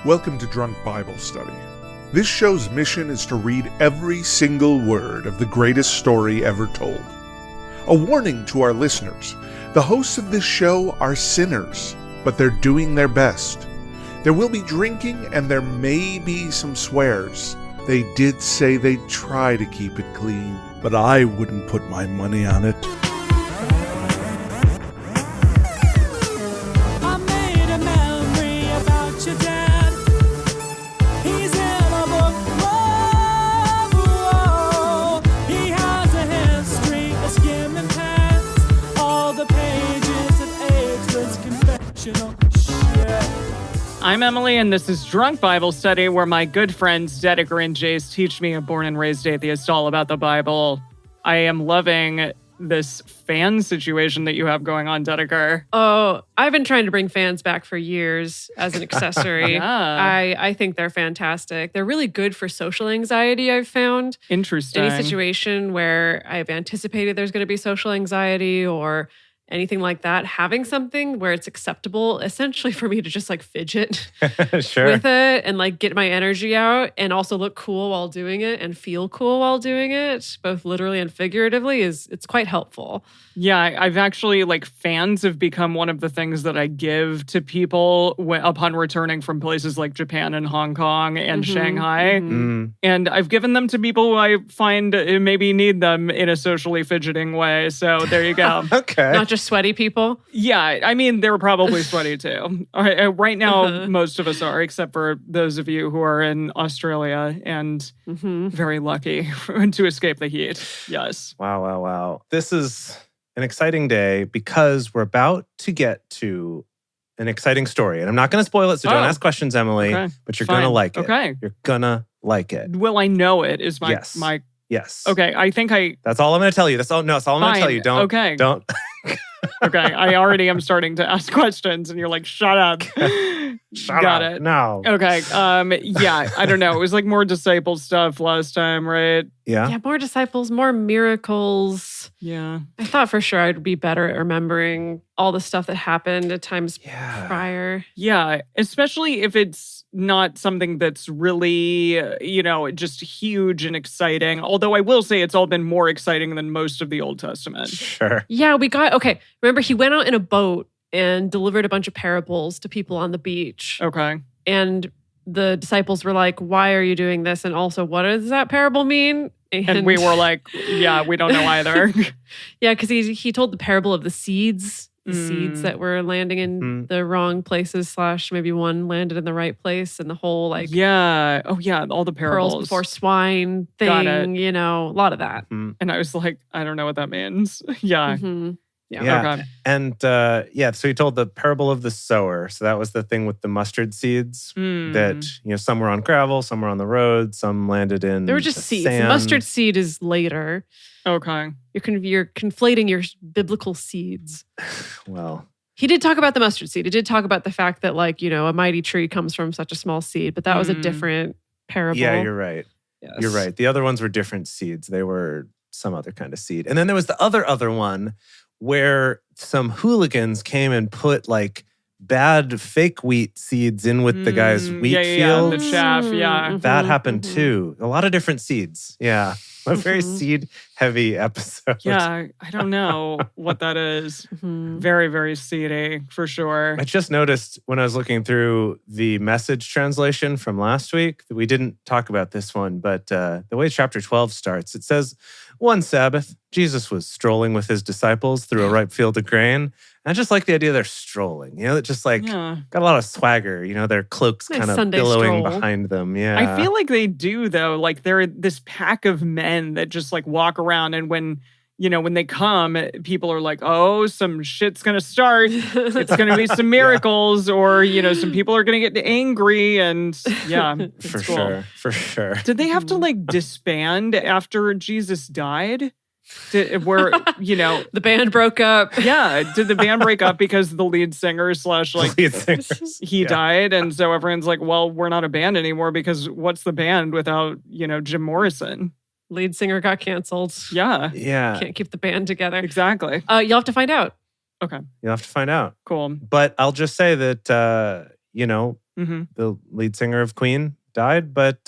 Welcome to Drunk Bible Study. This show's mission is to read every single word of the greatest story ever told. A warning to our listeners, the hosts of this show are sinners, but they're doing their best. There will be drinking and there may be some swears. They did say they'd try to keep it clean, but I wouldn't put my money on it. I'm Emily, and this is Drunk Bible Study, where my good friends Dedeker and Jace teach me, a born and raised atheist, all about the Bible. I am loving this fan situation that you have going on, Dedeker. Oh, I've been trying to bring fans back for years as an accessory. Yeah. I think they're fantastic. They're really good for social anxiety, I've found. Interesting. Any situation where I've anticipated there's going to be social anxiety or anything like that, having something where it's acceptable essentially for me to just like fidget Sure. with it and like get my energy out and also look cool while doing it and feel cool while doing it, both literally and figuratively, it's quite helpful. Yeah, I've actually, fans have become one of the things that I give to people upon returning from places like Japan and Hong Kong and Shanghai. And I've given them to people who I find maybe need them in a socially fidgeting way. So there you go. Okay. Not just sweaty people. Yeah, I mean, they're probably sweaty too. Right now, most of us are, except for those of you who are in Australia and very lucky to escape the heat. Yes. Wow. This is an exciting day because we're about to get to an exciting story. And I'm not going to spoil it, so don't ask questions, Emily, but you're going to like it. Okay. You're going to like it. Will I know it is my... Yes. Yes. Okay, I think I... That's all I'm going to tell you. That's all I'm going to tell you. Don't. Okay, I already am starting to ask questions and you're like, shut up. Got it. No. Okay, yeah, I don't know. It was like more disciple stuff last time, right? Yeah. More disciples, more miracles. Yeah. I thought for sure I'd be better at remembering all the stuff that happened at times prior. Yeah, especially if it's not something that's really, just huge and exciting. Although I will say it's all been more exciting than most of the Old Testament. Sure. Yeah, remember he went out in a boat and delivered a bunch of parables to people on the beach. Okay. And the disciples were like, why are you doing this? And also, what does that parable mean? And we were like, yeah, we don't know either. Yeah, because he told the parable of the seeds. The seeds that were landing in the wrong places / maybe one landed in the right place, and the whole all the parables. Pearls before swine thing, Got it. A lot of that. And I was like, I don't know what that means. Yeah. Yeah. Okay. And so he told the parable of the sower. So that was the thing with the mustard seeds that, some were on gravel, some were on the road, some landed in They were just seeds. sand. The mustard seed is later. Okay. You're conflating your biblical seeds. Well, he did talk about the mustard seed. He did talk about the fact that a mighty tree comes from such a small seed, but that was a different parable. yeah, you're right. Yes. You're right. The other ones were different seeds. They were some other kind of seed. And then there was the other one where some hooligans came and put bad fake wheat seeds in with the guy's wheat field. The chaff, yeah. That happened too. A lot of different seeds. Yeah. A very seed-heavy episode. Yeah, I don't know what that is. Very, very seedy, for sure. I just noticed when I was looking through the Message translation from last week that we didn't talk about this one, but the way chapter 12 starts, it says, one Sabbath, Jesus was strolling with his disciples through a ripe field of grain. And I just like the idea they're strolling. It just got a lot of swagger. Their cloaks Nice kind of Sunday billowing stroll. behind them. Yeah. I feel like they do, though. They're this pack of men that just walk around, and when they come, people are like, oh, some shit's going to start. It's going to be some miracles or, some people are going to get angry. And yeah, it's cool. For sure. Did they have to disband after Jesus died? The band broke up. Yeah. Did the band break up because the lead singer / Lead singers. he died? And so everyone's like, well, we're not a band anymore because what's the band without, Jim Morrison? Lead singer got canceled. Yeah. Yeah. Can't keep the band together. Exactly. You'll have to find out. Okay. You'll have to find out. Cool. But I'll just say that, the lead singer of Queen, died. But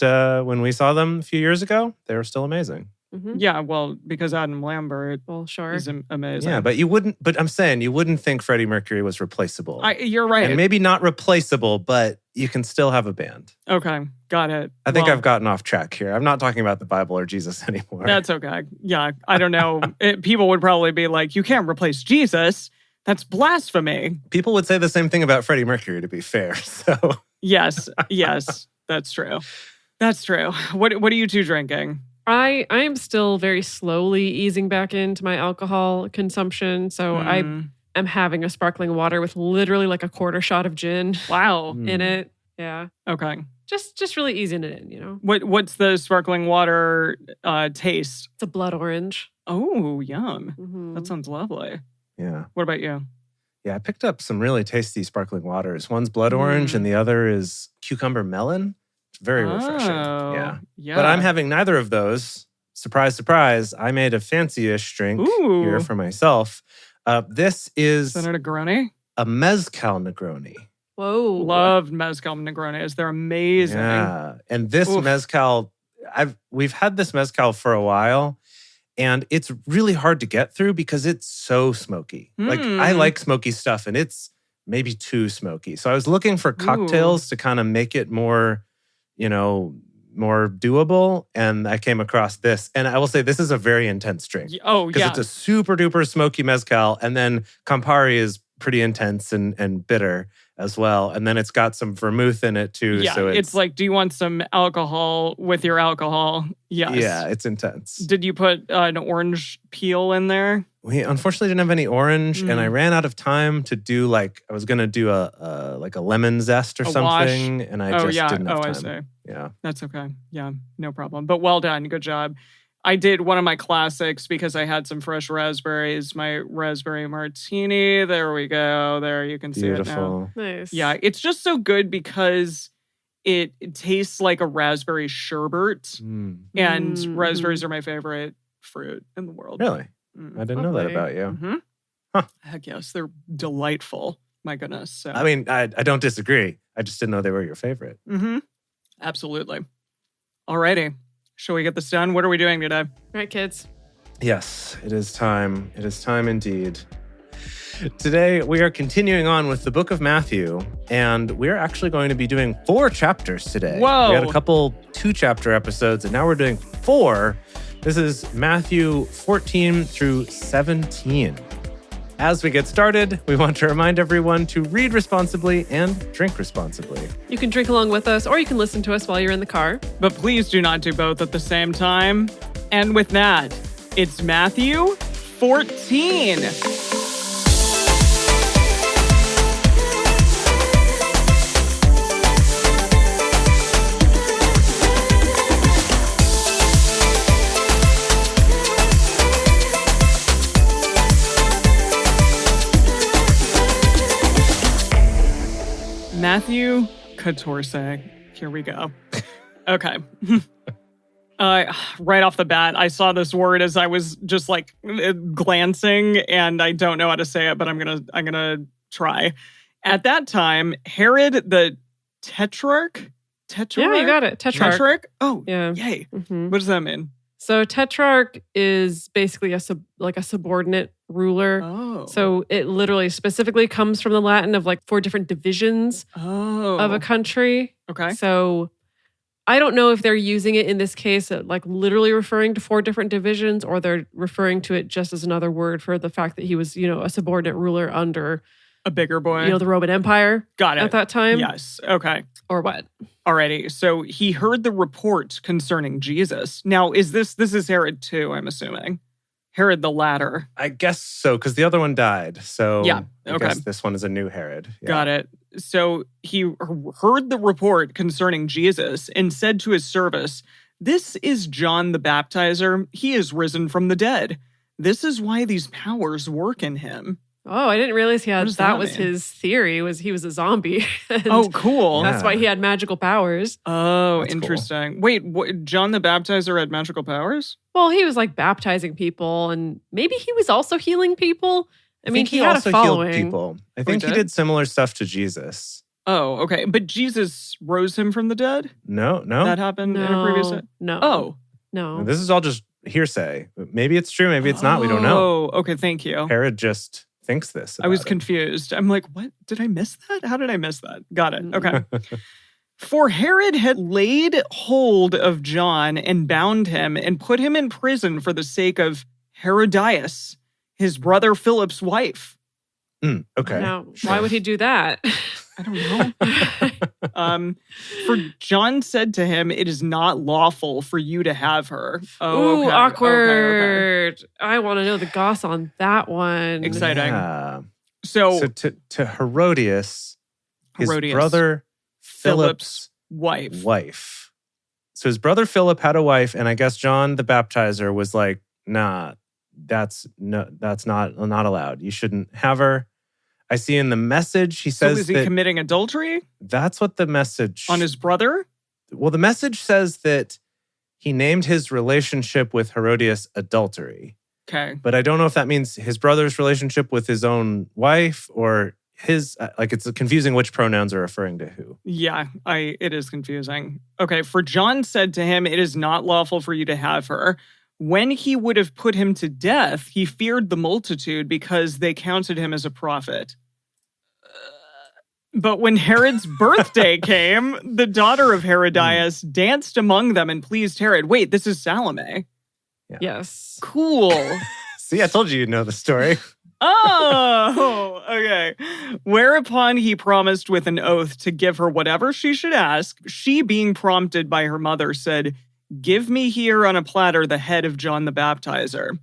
when we saw them a few years ago, they were still amazing. Yeah, well, because Adam Lambert is amazing. Yeah, but I'm saying you wouldn't think Freddie Mercury was replaceable. You're right. And maybe not replaceable, but you can still have a band. Okay, got it. I think I've gotten off track here. I'm not talking about the Bible or Jesus anymore. That's okay. Yeah, I don't know. People would probably be like, you can't replace Jesus. That's blasphemy. People would say the same thing about Freddie Mercury, to be fair. So Yes, that's true. That's true. What are you two drinking? I am still very slowly easing back into my alcohol consumption. So I am having a sparkling water with literally like a quarter shot of gin. Wow. In it. Yeah. Okay. Just really easing it in, you know. What's the sparkling water taste? It's a blood orange. Oh, yum. That sounds lovely. Yeah. What about you? Yeah, I picked up some really tasty sparkling waters. One's blood orange and the other is cucumber melon. It's very refreshing. Yeah. But I'm having neither of those. Surprise, surprise. I made a fancy-ish drink here for myself. This is Senator Negroni? A mezcal Negroni. Whoa. Love mezcal Negronis. They're amazing. Yeah. And this mezcal, we've had this mezcal for a while. And it's really hard to get through because it's so smoky. Like, I like smoky stuff, and it's maybe too smoky. So I was looking for cocktails to kind of make it more, more doable. And I came across this. And I will say this is a very intense drink. Oh, yeah. Because it's a super duper smoky mezcal. And then Campari is pretty intense and bitter as well. And then it's got some vermouth in it too. Yeah, so it's like, do you want some alcohol with your alcohol? Yes. Yeah, it's intense. Did you put an orange peel in there? We unfortunately didn't have any orange, and I ran out of time to do I was going to do a lemon zest or something, and I just didn't have time. I see. Yeah. That's okay. Yeah, no problem. But well done. Good job. I did one of my classics because I had some fresh raspberries, my raspberry martini. There we go. There, you can see it now. Nice. Yeah, it's just so good because it tastes like a raspberry sherbet. And raspberries are my favorite fruit in the world. Really? I didn't know that about you. Huh. Heck yes, they're delightful. My goodness. So. I mean, I don't disagree. I just didn't know they were your favorite. Absolutely. Alrighty. Shall we get this done? What are we doing today? All right, kids. Yes, it is time. It is time indeed. Today, we are continuing on with the book of Matthew, and we're actually going to be doing 4 chapters today. Whoa. We had a couple 2-chapter episodes, and now we're doing 4. This is Matthew 14 through 17. As we get started, we want to remind everyone to read responsibly and drink responsibly. You can drink along with us, or you can listen to us while you're in the car. But please do not do both at the same time. And with that, it's Matthew 14. Matthew 14. Here we go. Okay. Right off the bat, I saw this word as I was just glancing, and I don't know how to say it, but I'm gonna try. At that time, Herod the Tetrarch. Yeah, you got it. Tetrarch. Oh, yeah. Yay. What does that mean? So Tetrarch is basically a subordinate ruler. Oh. So it literally specifically comes from the Latin of 4 different divisions of a country. Okay. So I don't know if they're using it in this case, literally referring to 4 different divisions, or they're referring to it just as another word for the fact that he was, a subordinate ruler under a bigger boy. The Roman Empire. Got it. At that time. Yes. Okay. Or what? Alrighty. So he heard the report concerning Jesus. Now, this is Herod too, I'm assuming. Herod the latter. I guess so, because the other one died. So yeah. I guess this one is a new Herod. Yeah. Got it. So he heard the report concerning Jesus and said to his servants, "This is John the Baptizer. He is risen from the dead. This is why these powers work in him." Oh, I didn't realize that was mean? his theory, was he was a zombie. Oh, cool. That's why he had magical powers. Oh, that's interesting. Cool. Wait, John the Baptizer had magical powers? Well, he was baptizing people, and maybe he was also healing people. I mean, he had also a following. healed people. I think he did similar stuff to Jesus. Oh, okay. But Jesus rose him from the dead? No. That happened in a previous... No. Oh. No. This is all just hearsay. Maybe it's true. Maybe it's not. We don't know. Oh, okay. Thank you. Herod just thinks this. I was about it. confused. I'm like, what? Did I miss that? How did I miss that? Got it. Okay. For Herod had laid hold of John and bound him and put him in prison for the sake of Herodias, his brother Philip's wife. Okay. Now, why would he do that? I don't know. For John said to him, "It is not lawful for you to have her." Oh, Ooh, okay. awkward. Okay. I want to know the goss on that one. Exciting. Yeah. So to Herodias, his brother Philip's wife. So his brother Philip had a wife, and I guess John the Baptizer was like, "Nah, that's not allowed. You shouldn't have her." I see in the message he says, so is he committing adultery? That's what the message on his brother? Well, the message says that he named his relationship with Herodias adultery. Okay. But I don't know if that means his brother's relationship with his own wife or his, it's confusing which pronouns are referring to who. Yeah, it is confusing. Okay, for John said to him, "It is not lawful for you to have her." When he would have put him to death, he feared the multitude because they counted him as a prophet. But when Herod's birthday came, the daughter of Herodias danced among them and pleased Herod. Wait, this is Salome. Yeah. Yes. Cool. See, I told you you'd know the story. Oh, okay. Whereupon he promised with an oath to give her whatever she should ask. She, being prompted by her mother, said, "Give me here on a platter the head of John the Baptizer."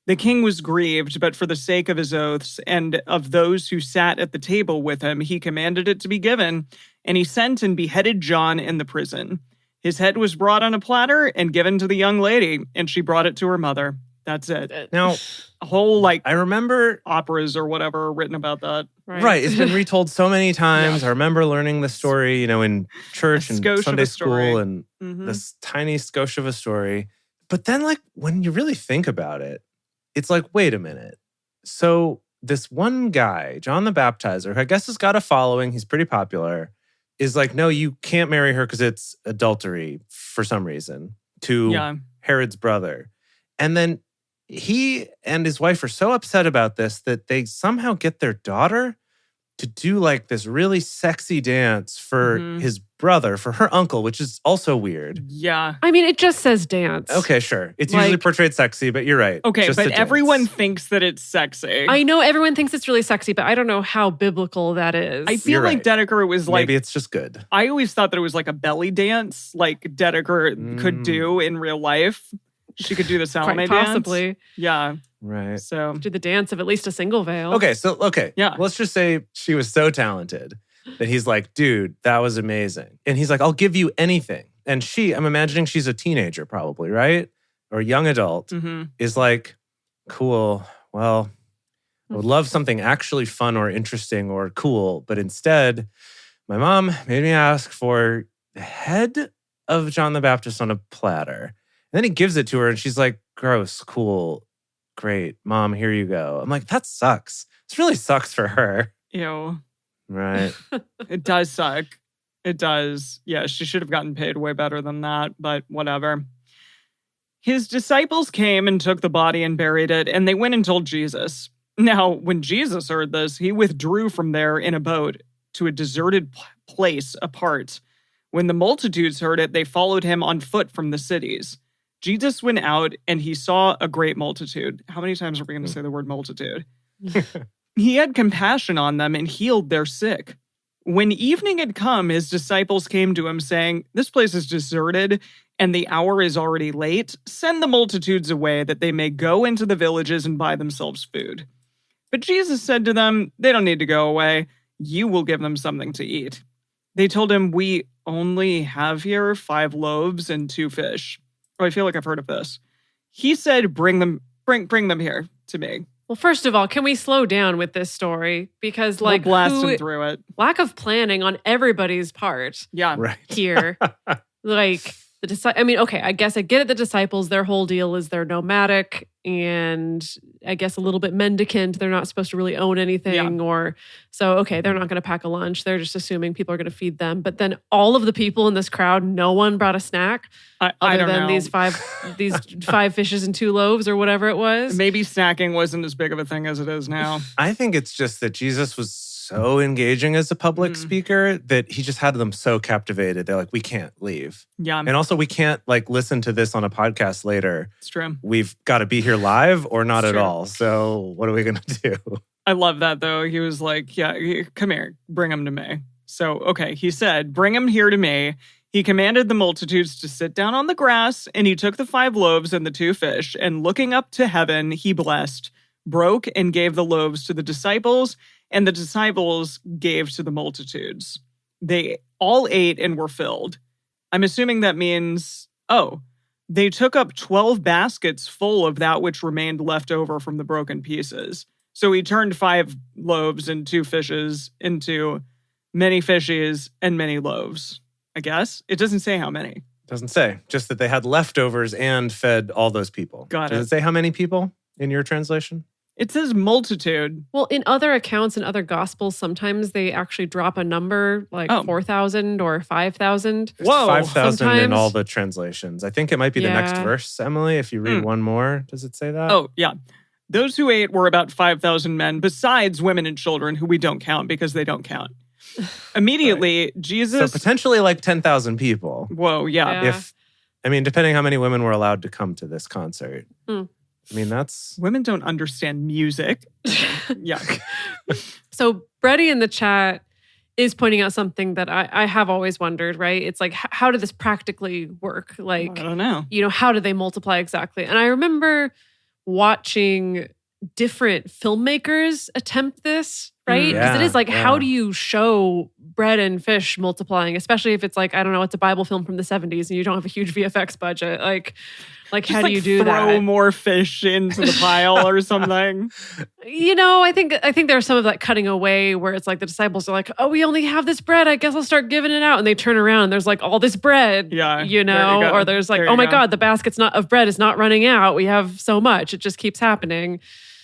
The king was grieved, but for the sake of his oaths and of those who sat at the table with him, he commanded it to be given, and he sent and beheaded John in the prison. His head was brought on a platter and given to the young lady, and she brought it to her mother. That's it. Now, a whole, I remember operas or whatever are written about that. Right. It's been retold so many times. Yeah. I remember learning the story, in church and Sunday school and this tiny skosh of a story. But then, when you really think about it, it's like, wait a minute. So this one guy, John the Baptizer, who I guess has got a following, he's pretty popular, is like, no, you can't marry her because it's adultery for some reason to Herod's brother. And then he and his wife are so upset about this that they somehow get their daughter to do this really sexy dance for his brother, for her uncle, which is also weird. Yeah. I mean, it just says dance. Okay, sure. It's usually portrayed sexy, but you're right. Okay, but everyone thinks that it's sexy. I know everyone thinks it's really sexy, but I don't know how biblical that is. I feel like Dedeker was maybe it's just good. I always thought that it was like a belly dance, like Dedeker could do in real life. She could do the Salome dance. Possibly. Yeah. Right. So do the dance of at least a single veil. Okay. Yeah. Let's just say she was so talented that he's like, dude, that was amazing. And he's like, I'll give you anything. And I'm imagining she's a teenager probably, right? Or a young adult is like, cool. Well, I would love something actually fun or interesting or cool. But instead, my mom made me ask for the head of John the Baptist on a platter. And then he gives it to her and she's like, gross, cool, great. Mom, here you go. I'm like, that sucks. This really sucks for her. Ew. Right. It does suck. It does. Yeah, she should have gotten paid way better than that, but whatever. His disciples came and took the body and buried it, and they went and told Jesus. Now, when Jesus heard this, he withdrew from there in a boat to a deserted place apart. When the multitudes heard it, they followed him on foot from the cities. Jesus went out and he saw a great multitude. How many times are we going to say the word multitude? He had compassion on them and healed their sick. When evening had come, his disciples came to him saying, "This place is deserted and the hour is already late. Send the multitudes away that they may go into the villages and buy themselves food." But Jesus said to them, "They don't need to go away. You will give them something to eat." They told him, "We only have here 5 loaves and 2 fish. Oh, I feel like I've heard of this. He said, bring them here to me. Well, first of all, can we slow down with this story? Because we'll blast him through it. Lack of planning on everybody's part. Yeah. Right. Here. I guess I get it. The disciples, their whole deal is they're nomadic and I guess a little bit mendicant. They're not supposed to really own anything they're not going to pack a lunch. They're just assuming people are going to feed them. But then all of the people in this crowd, no one brought a snack I don't know. these five fishes and 2 loaves or whatever it was. Maybe snacking wasn't as big of a thing as it is now. I think it's just that Jesus was so engaging as a public speaker that he just had them so captivated. They're like, we can't leave. Yeah. And also we can't listen to this on a podcast later. It's true. We've got to be here live or not It's at true. all. So what are we going to do? I love that though. He was like, yeah, come here, bring him to me. So, okay, he said, bring him here to me. He commanded the multitudes to sit down on the grass, and he took the 5 loaves and the 2 fish, and looking up to heaven, he blessed, broke, and gave the loaves to the disciples, and the disciples gave to the multitudes. They all ate and were filled. I'm assuming that means, they took up 12 baskets full of that which remained left over from the broken pieces. So he turned 5 loaves and 2 fishes into many fishes and many loaves, I guess. It doesn't say how many. Doesn't say. Just that they had leftovers and fed all those people. Got Does it say how many people in your translation? It says multitude. Well, in other accounts, in other gospels, sometimes they actually drop a number like 4,000 or 5,000. Whoa. 5,000 in Sometimes. all the translations. I think it might be the next verse, Emily, if you read one more. Does it say that? Oh, yeah. Those who ate were about 5,000 men, besides women and children, who we don't count because they don't count. Immediately, Jesus... So potentially 10,000 people. Whoa, yeah. Depending how many women were allowed to come to this concert. That's... Women don't understand music. Yeah. So Brady in the chat is pointing out something that I have always wondered, right? It's like, how did this practically work? I don't know. How do they multiply exactly? And I remember watching different filmmakers attempt this, right? Because it is how do you show bread and fish multiplying, especially if it's it's a Bible film from the 70s and you don't have a huge VFX budget. How do you do that? Throw more fish into the pile or something. I think there's some of that cutting away where it's like the disciples are like, oh, we only have this bread. I guess I'll start giving it out. And they turn around and there's all this bread, Yeah, or there's oh my God, the basket's of bread is not running out. We have so much. It just keeps happening.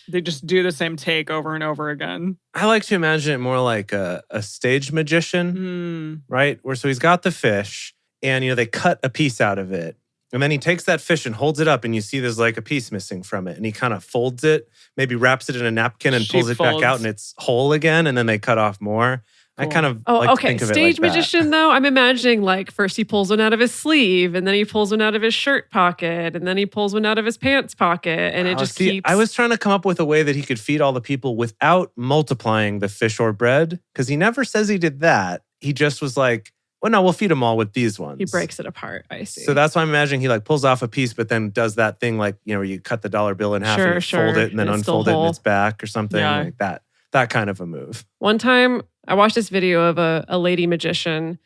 They just do the same take over and over again. I like to imagine it more like a stage magician, right? So he's got the fish and, they cut a piece out of it. And then he takes that fish and holds it up and you see there's a piece missing from it. And he kind of folds it, maybe wraps it in a napkin and pulls it back out and it's whole again. And then they cut off more. Cool. I kind of like to think of it Stage like magician, though, I'm imagining first he pulls one out of his sleeve and then he pulls one out of his shirt pocket and then he pulls one out of his pants pocket and it just keeps... I was trying to come up with a way that he could feed all the people without multiplying the fish or bread because he never says he did that. He just was like, well, no, we'll feed them all with these ones. He breaks it apart, I see. So that's why I'm imagining he pulls off a piece but then does that thing where you cut the dollar bill in half and you fold it and then unfold it and it's back or something like that. That kind of a move. One time, I watched this video of a lady magician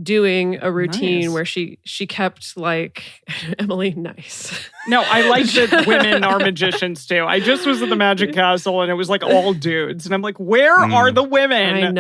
doing a routine where she kept Emily, nice. No, I like that women are magicians too. I just was at the Magic Castle and it was all dudes. And I'm like, where are the women? I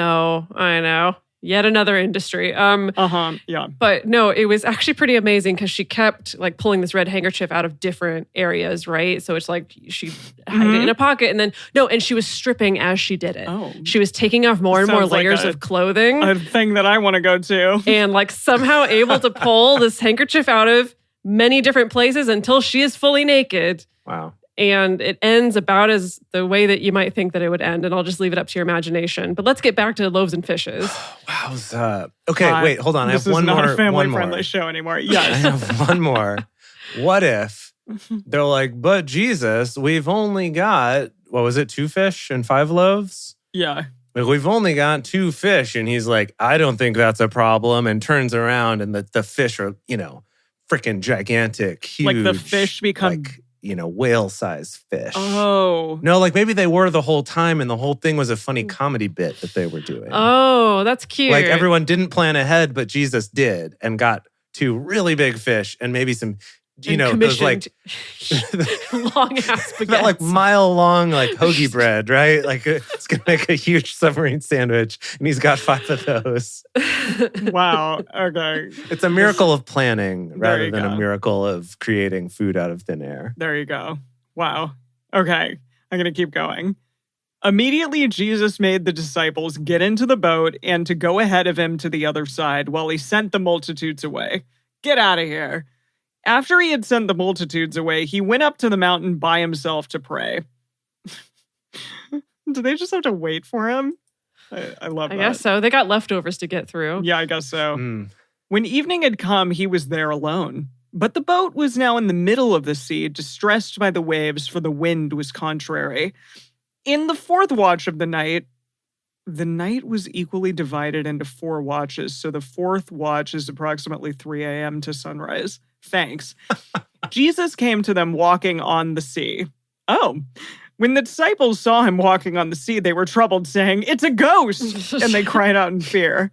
know. Yet another industry. Yeah. But no, it was actually pretty amazing because she kept pulling this red handkerchief out of different areas, right? So it's she'd hide it in a pocket and then, and she was stripping as she did it. Oh. She was taking off more and more layers of clothing. A thing that I want to go to. And somehow able to pull this handkerchief out of many different places until she is fully naked. Wow. And it ends about as the way that you might think that it would end. And I'll just leave it up to your imagination. But let's get back to loaves and fishes. Wow. Okay, wait, hold on. I have one more. This is not a family-friendly show anymore. Yes. I have one more. What if they're like, but Jesus, we've only got, 2 fish and 5 loaves? Yeah. We've only got 2 fish. And he's like, I don't think that's a problem. And turns around and the fish are, freaking gigantic, huge. The fish become... whale-sized fish. Oh. No, maybe they were the whole time and the whole thing was a funny comedy bit that they were doing. Oh, that's cute. Everyone didn't plan ahead, but Jesus did and got 2 really big fish and maybe some you know, those like long ass baguettes. that like mile long like hoagie bread, right? Like it's gonna make a huge submarine sandwich, and he's got 5 of those. Wow. Okay. It's a miracle of planning rather you than go. a miracle of creating food out of thin air. There you go. Wow. Okay. I'm going to keep going. Immediately, Jesus made the disciples get into the boat and to go ahead of him to the other side while he sent the multitudes away. Get out of here. After he had sent the multitudes away, he went up to the mountain by himself to pray. Do they just have to wait for him? I love that. I guess so. They got leftovers to get through. Yeah, I guess so. Mm. When evening had come, he was there alone. But the boat was now in the middle of the sea, distressed by the waves, for the wind was contrary. In the 4th watch of the night was equally divided into 4 watches, so the 4th watch is approximately 3 a.m. to sunrise. Thanks. Jesus came to them walking on the sea. Oh. When the disciples saw him walking on the sea, they were troubled, saying, "It's a ghost!" And they cried out in fear.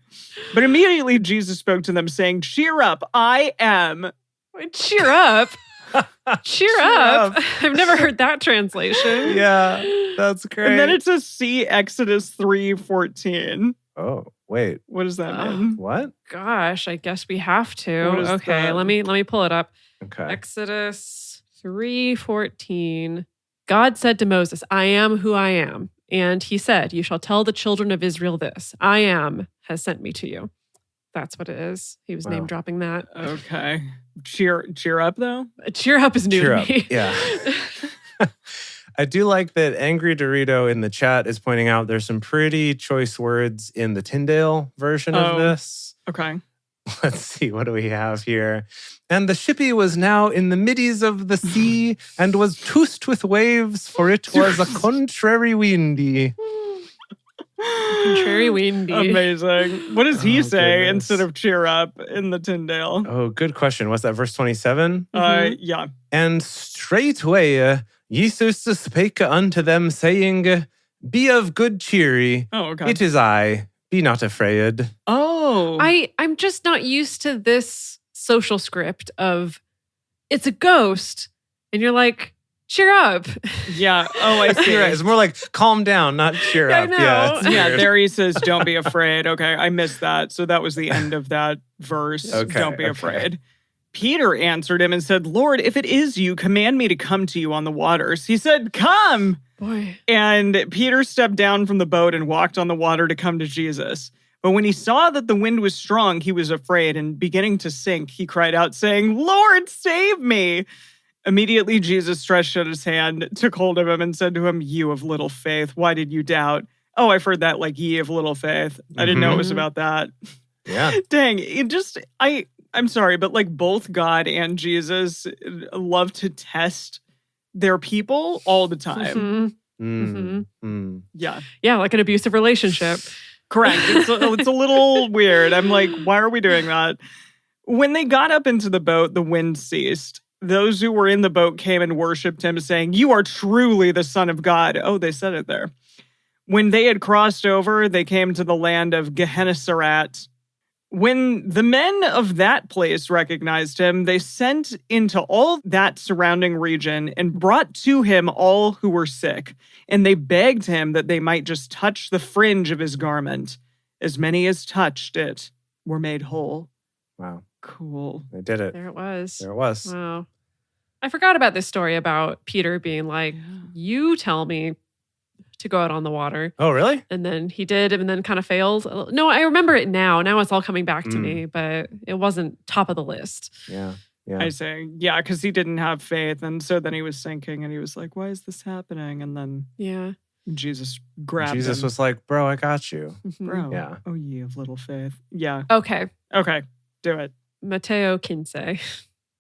But immediately Jesus spoke to them, saying, "Cheer up, I am." Cheer up. Cheer up. I've never heard that translation. Yeah, that's great. And then it says, see Exodus 3:14. Oh, wait. What does that mean? What? Gosh, I guess we have to. What is Okay, that? let me pull it up. Okay. Exodus 3:14. God said to Moses, "I am who I am." And he said, "You shall tell the children of Israel this. I am has sent me to you." That's what it is. He was Wow. name dropping that. Okay. Cheer up, though? Cheer up is new Cheer to up. me. Yeah. I do like that Angry Dorito in the chat is pointing out there's some pretty choice words in the Tyndale version of this. Okay. Let's see, what do we have here? And the shippy was now in the middies of the sea and was tossed with waves, for it was a contrary windy. Contrary windy. Amazing. What does he Oh, say goodness. instead of cheer up in the Tyndale? Oh, good question. What's that, verse 27? Yeah. And straightway Jesus spake unto them, saying, Be of good cheer. Oh, okay. It is I. Be not afraid. Oh. I'm just not used to this social script of it's a ghost. And you're like, cheer up. Yeah. Oh, I see. You're right. It's more like calm down, not cheer I up. know. Yeah, it's Yeah, weird. there he says, don't be afraid. Okay, I missed that. So that was the end of that verse. Okay, Don't be okay. afraid. Peter answered him and said, Lord, if it is you, command me to come to you on the waters. He said, come. Boy. And Peter stepped down from the boat and walked on the water to come to Jesus. But when he saw that the wind was strong, he was afraid, and beginning to sink, he cried out, saying, Lord, save me. Immediately Jesus stretched out his hand, took hold of him, and said to him, You of little faith, why did you doubt? Oh, I've heard that, like, ye of little faith. I didn't know it was about that. Yeah. Dang, it just, I'm sorry, but like both God and Jesus love to test their people all the time. Yeah. Yeah, like an abusive relationship. Correct. It's a little weird. I'm like, why are we doing that? When they got up into the boat, the wind ceased. Those who were in the boat came and worshipped him, saying, You are truly the Son of God. Oh, they said it there. When they had crossed over, they came to the land of Gehennesaret. When the men of that place recognized him, they sent into all that surrounding region and brought to him all who were sick. And they begged him that they might just touch the fringe of his garment. As many as touched it were made whole. Wow. Cool. They did it. There it was. There it was. Wow. I forgot about this story about Peter being like, you tell me to go out on the water. Oh, really? And then he did, and then kind of failed. No, I remember it now. Now it's all coming back to me, but it wasn't top of the list. Yeah. Yeah. I say, yeah, because he didn't have faith. And so then he was sinking and he was like, why is this happening? And then Yeah. Jesus grabbed him. Jesus was like, Bro, I got you. Bro, Yeah. oh ye of little faith. Yeah. Okay. Okay, do it. Matteo 15.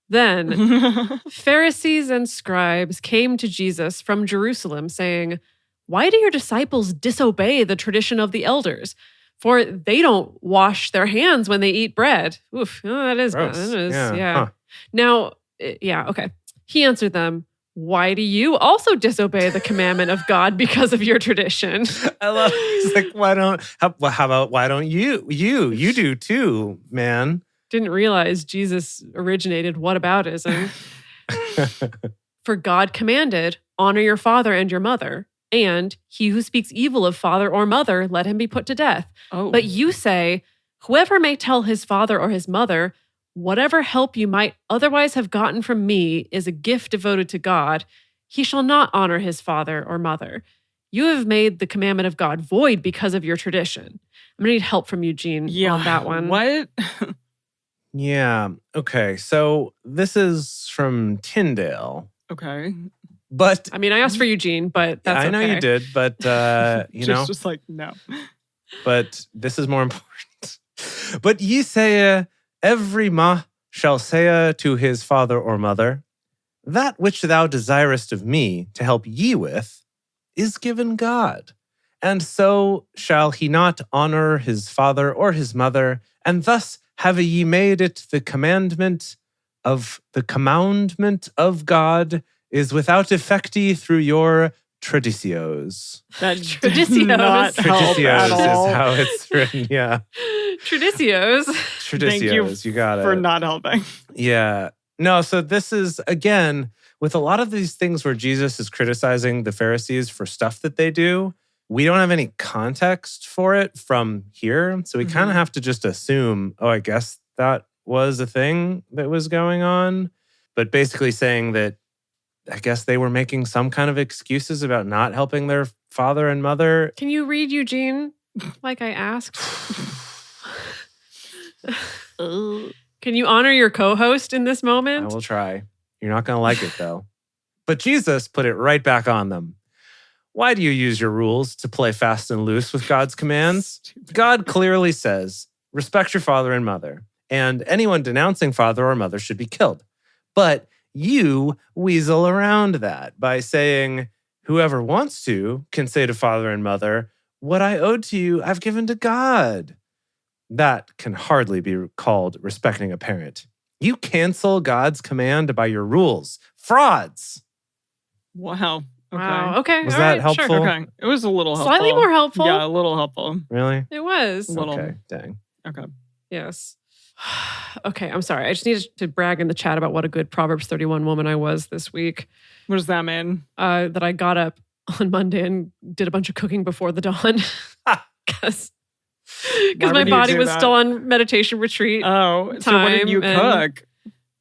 Then Pharisees and scribes came to Jesus from Jerusalem, saying, Why do your disciples disobey the tradition of the elders? For they don't wash their hands when they eat bread. Oof, that is bad. Gross. That is, Yeah. yeah. Huh. Now, yeah, okay. He answered them, Why do you also disobey the commandment of God because of your tradition? I love it. He's like, how about why don't you? You do too, man. Didn't realize Jesus originated whataboutism. For God commanded, honor your father and your mother, and he who speaks evil of father or mother, let him be put to death. Oh. But you say, whoever may tell his father or his mother, whatever help you might otherwise have gotten from me is a gift devoted to God, he shall not honor his father or mother. You have made the commandment of God void because of your tradition. I'm going to need help from Eugene on that one. What? Yeah. Okay. So this is from Tyndale. Okay. But I mean, I asked for Eugene, but that's I know okay. you did, but Just like, no. But this is more important. But ye say, every ma shall say to his father or mother, that which thou desirest of me to help ye with is given God. And so shall he not honor his father or his mother, and thus have ye made it the commandment of God is without effecti through your traditios. That Traditios. did not help at all. Traditios is how it's written, yeah. Traditios. Thank you, You got it. for not helping. Yeah. No, so this is, again, with a lot of these things where Jesus is criticizing the Pharisees for stuff that they do, we don't have any context for it from here. So we kind of have to just assume, oh, I guess that was a thing that was going on. But basically saying that I guess they were making some kind of excuses about not helping their father and mother. Can you read Eugene like I asked? Can you honor your co-host in this moment? I will try. You're not going to like it, though. But Jesus put it right back on them. Why do you use your rules to play fast and loose with God's commands? God clearly says, respect your father and mother, and anyone denouncing father or mother should be killed. But you weasel around that by saying, whoever wants to can say to father and mother, what I owed to you, I've given to God. That can hardly be called respecting a parent. You cancel God's command by your rules. Frauds. Wow. Okay. Wow. Okay. Was all that right, helpful? Sure. Okay. It was a little helpful. Slightly more helpful. Yeah, a little helpful. Really? It was. Little. Okay, dang. Okay. Yes. Okay, I'm sorry. I just needed to brag in the chat about what a good Proverbs 31 woman I was this week. What does that mean? That I got up on Monday and did a bunch of cooking before the dawn. Because Why my would you body do was that? still on meditation retreat. Oh, so what did time you and- cook?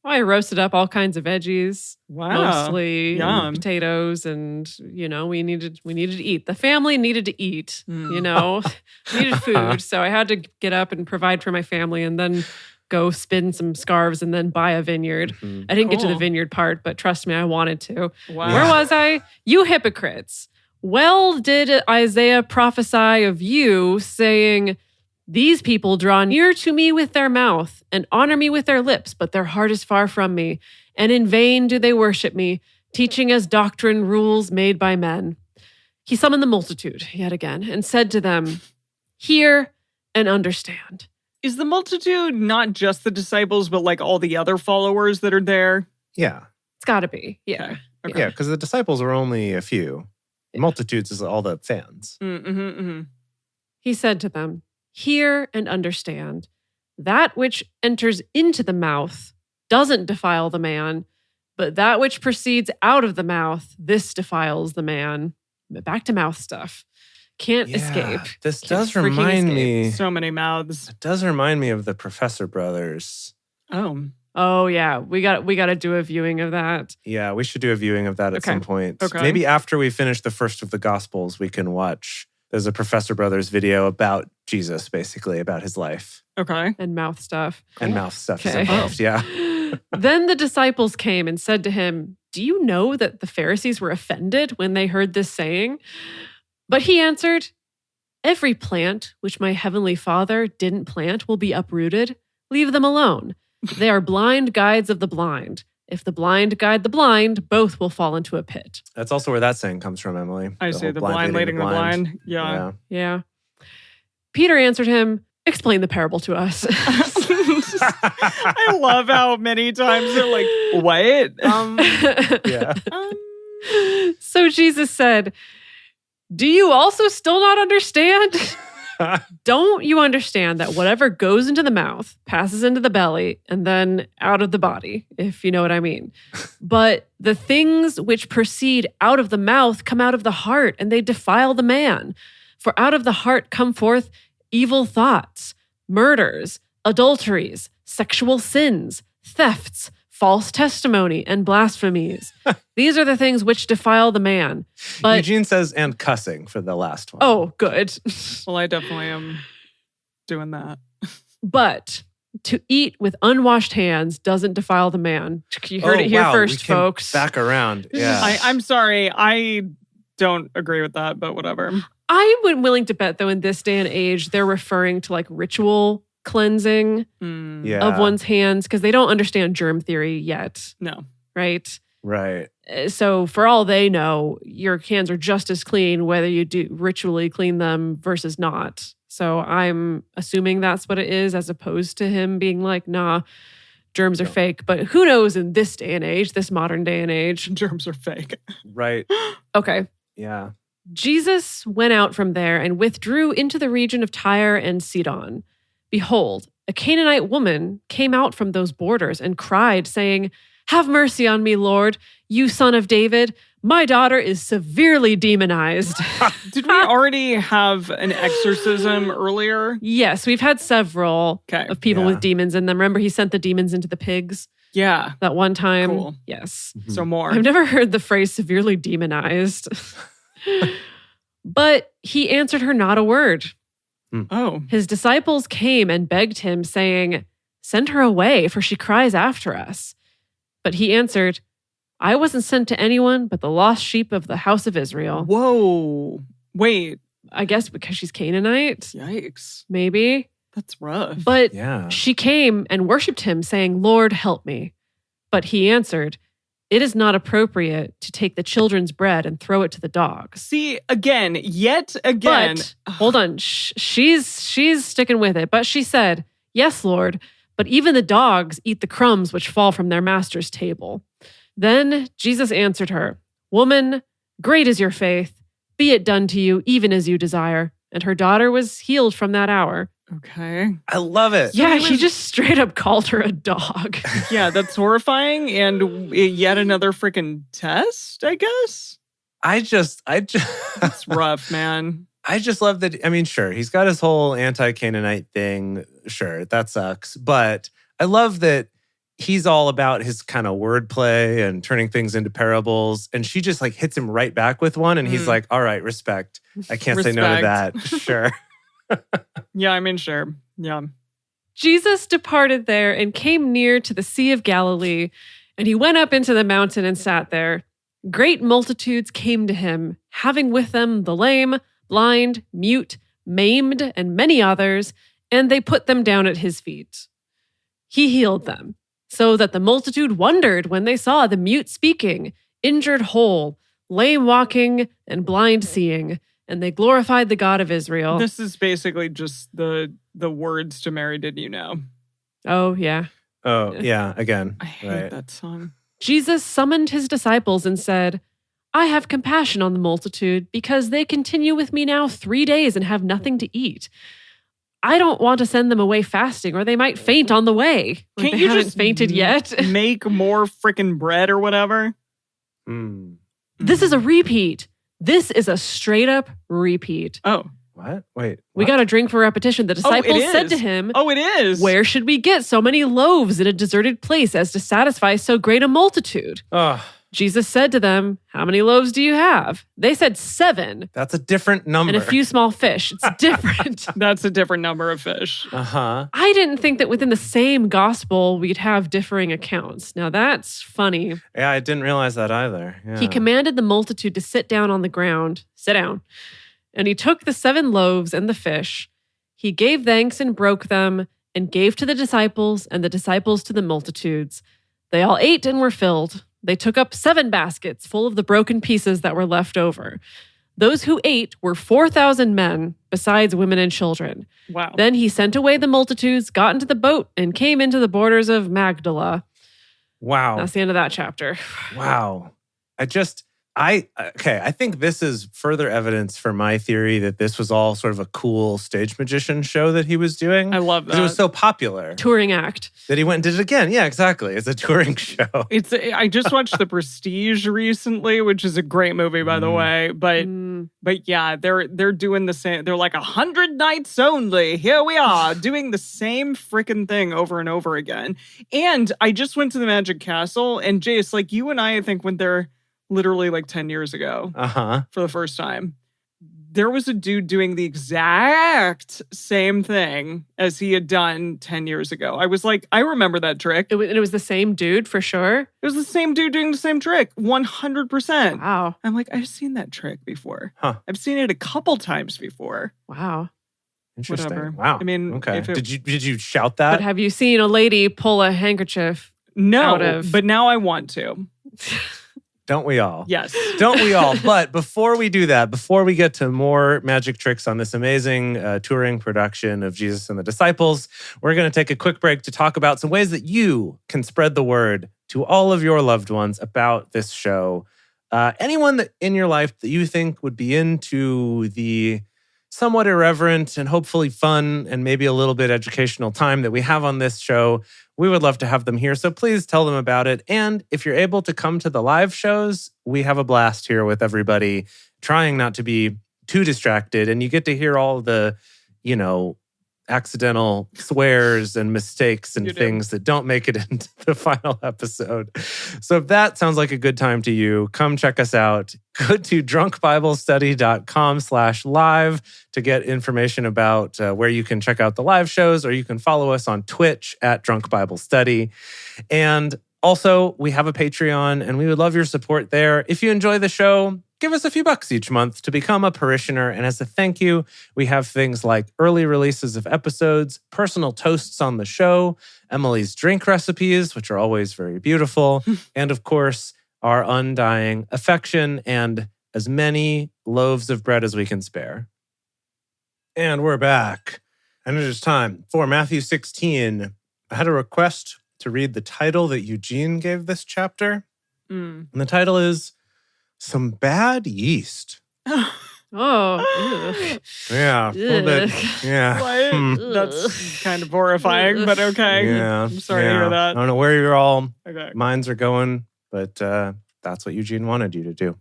I roasted up all kinds of veggies, Wow. mostly Yum. potatoes, and we needed to eat. The family needed to eat. Mm. Needed food. So I had to get up and provide for my family, and then go spin some scarves, and then buy a vineyard. Mhm. I didn't get to the Cool. vineyard part, but trust me, I wanted to. Wow. Where was I? You hypocrites! Well, did Isaiah prophesy of you, saying, these people draw near to me with their mouth and honor me with their lips, but their heart is far from me. And in vain do they worship me, teaching as doctrine rules made by men. He summoned the multitude yet again and said to them, hear and understand. Is the multitude not just the disciples, but like all the other followers that are there? Yeah. It's got to be. Yeah. Okay. Yeah, because the disciples are only a few. Multitudes is all the fans. Mm-hmm. He said to them, hear and understand. That which enters into the mouth doesn't defile the man, but that which proceeds out of the mouth, this defiles the man. Back to mouth stuff. Can't escape. This Can't does freaking remind escape. me. So many mouths. It does remind me of the Professor Brothers. Oh. Oh yeah, we got to do a viewing of that. Yeah, we should do a viewing of that at Okay. some point. Okay. Maybe after we finish the first of the Gospels, we can watch. There's a Professor Brothers video about Jesus, basically, about his life. Okay. And mouth stuff. And mouth stuff is Okay. involved, yeah. Then the disciples came and said to him, do you know that the Pharisees were offended when they heard this saying? But he answered, every plant which my heavenly Father didn't plant will be uprooted. Leave them alone. They are blind guides of the blind. If the blind guide the blind, both will fall into a pit. That's also where that saying comes from, Emily. I see the blind leading the blind. Yeah. Yeah. Peter answered him, explain the parable to us. I love how many times they're like, what? Yeah. So Jesus said, do you also still not understand? Don't you understand that whatever goes into the mouth passes into the belly and then out of the body, if you know what I mean? But the things which proceed out of the mouth come out of the heart, and they defile the man. For out of the heart come forth evil thoughts, murders, adulteries, sexual sins, thefts, false testimony, and blasphemies. These are the things which defile the man. But Eugene says, and cussing for the last one. oh, good. Well, I definitely am doing that. But to eat with unwashed hands doesn't defile the man. You heard it here wow. first, We came folks. Back around. Yeah. I'm sorry. I don't agree with that, but whatever. I'm willing to bet, though, in this day and age, they're referring to like ritual cleansing of one's hands because they don't understand germ theory yet. No. Right? Right. So for all they know, your hands are just as clean whether you do ritually clean them versus not. So I'm assuming that's what it is, as opposed to him being like, nah, germs are fake. But who knows in this day and age, this modern day and age. Germs are fake. Right. Okay. Yeah. Jesus went out from there and withdrew into the region of Tyre and Sidon. Behold, a Canaanite woman came out from those borders and cried, saying, "Have mercy on me, Lord, you son of David. My daughter is severely demonized." Did we already have an exorcism earlier? Yes, we've had several Okay. of people with demons in them. Remember, he sent the demons into the pigs Yeah. that one time? Cool. Yes. So more. I've never heard the phrase severely demonized. But he answered her not a word. Oh. His disciples came and begged him, saying, "Send her away, for she cries after us." But he answered, "I wasn't sent to anyone but the lost sheep of the house of Israel." Whoa. Wait. I guess because she's Canaanite, Yikes. maybe. That's rough. But Yeah. she came and worshipped him, saying, "Lord, help me." But he answered, "It is not appropriate to take the children's bread and throw it to the dogs." See, yet again. But hold on, she's sticking with it. But she said, "Yes, Lord, but even the dogs eat the crumbs which fall from their master's table." Then Jesus answered her, "Woman, great is your faith. Be it done to you even as you desire." And her daughter was healed from that hour. Okay. I love it. Yeah, he just straight up called her a dog. Yeah, that's horrifying. And yet another freaking test, I guess. I just That's rough, man. I just love that. I mean, sure, he's got his whole anti-Canaanite thing. Sure, that sucks. But I love that he's all about his kind of wordplay and turning things into parables. And she just like hits him right back with one. And he's like, all right, respect. I can't say no to that. Sure. Yeah, I mean, sure. Yeah. Jesus departed there and came near to the Sea of Galilee, and he went up into the mountain and sat there. Great multitudes came to him, having with them the lame, blind, mute, maimed, and many others, and they put them down at his feet. He healed them, so that the multitude wondered when they saw the mute speaking, injured whole, lame walking, and blind seeing, and they glorified the God of Israel. This is basically just the words to Mary Did You Know. Oh, yeah. Oh, yeah, again. I hate that song. Jesus summoned his disciples and said, "I have compassion on the multitude because they continue with me now 3 days and have nothing to eat. I don't want to send them away fasting or they might faint on the way." Can't they you haven't just fainted yet. Make more freaking bread or whatever? This is a repeat. This is a straight up repeat. Oh. What? Wait. We got a drink for repetition. The disciples it said is. to him, Oh, it is. "Where should we get so many loaves in a deserted place as to satisfy so great a multitude?" Oh, Jesus said to them, "How many loaves do you have?" They said 7. that's a different number. And a few small fish. It's different. That's a different number of fish. Uh-huh. I didn't think that within the same gospel we'd have differing accounts. Now that's funny. Yeah, I didn't realize that either. Yeah. He commanded the multitude to sit down on the ground. Sit down. And he took the 7 loaves and the fish. He gave thanks and broke them and gave to the disciples and the disciples to the multitudes. They all ate and were filled. They took up 7 baskets full of the broken pieces that were left over. Those who ate were 4,000 men, besides women and children. Wow. Then he sent away the multitudes, got into the boat, and came into the borders of Magdala. Wow. That's the end of that chapter. Wow. I think this is further evidence for my theory that this was all sort of a cool stage magician show that he was doing. I love that. It was so popular. Touring act. That he went and did it again. Yeah, exactly. It's a touring show. I just watched The Prestige recently, which is a great movie, by the way. But yeah, they're doing the same. They're like 100 nights only. Here we are doing the same freaking thing over and over again. And I just went to the Magic Castle, and Jace, like you and I think went there literally like 10 years ago for the first time. There was a dude doing the exact same thing as he had done 10 years ago. I was like, I remember that trick. It was the same dude for sure? It was the same dude doing the same trick, 100%. Wow. I'm like, I've seen that trick before. Huh. I've seen it a couple times before. Wow. Interesting. Whatever. Wow. I mean, okay. Did you shout that? But have you seen a lady pull a handkerchief out of... but now I want to. Don't we all? Yes. Don't we all? But before we do that, before we get to more magic tricks on this amazing touring production of Jesus and the Disciples, we're going to take a quick break to talk about some ways that you can spread the word to all of your loved ones about this show. Anyone that in your life that you think would be into the somewhat irreverent and hopefully fun and maybe a little bit educational time that we have on this show, we would love to have them here. So please tell them about it. And if you're able to come to the live shows, we have a blast here with everybody, trying not to be too distracted. And you get to hear all the, accidental swears and mistakes and things that don't make it into the final episode. So if that sounds like a good time to you, come check us out. Go to drunkbiblestudy.com/live to get information about where you can check out the live shows, or you can follow us on Twitch at Drunk Bible Study. And also, we have a Patreon, and we would love your support there. If you enjoy the show, give us a few bucks each month to become a parishioner. And as a thank you, we have things like early releases of episodes, personal toasts on the show, Emily's drink recipes, which are always very beautiful, and of course, our undying affection and as many loaves of bread as we can spare. And we're back. And it is time for Matthew 16. I had a request to read the title that Eugene gave this chapter. And the title is Some Bad Yeast. Oh. Yeah, a little bit. Yeah. What? That's kind of horrifying, but okay. Yeah. I'm sorry to hear that. I don't know where your all Okay. minds are going, but that's what Eugene wanted you to do.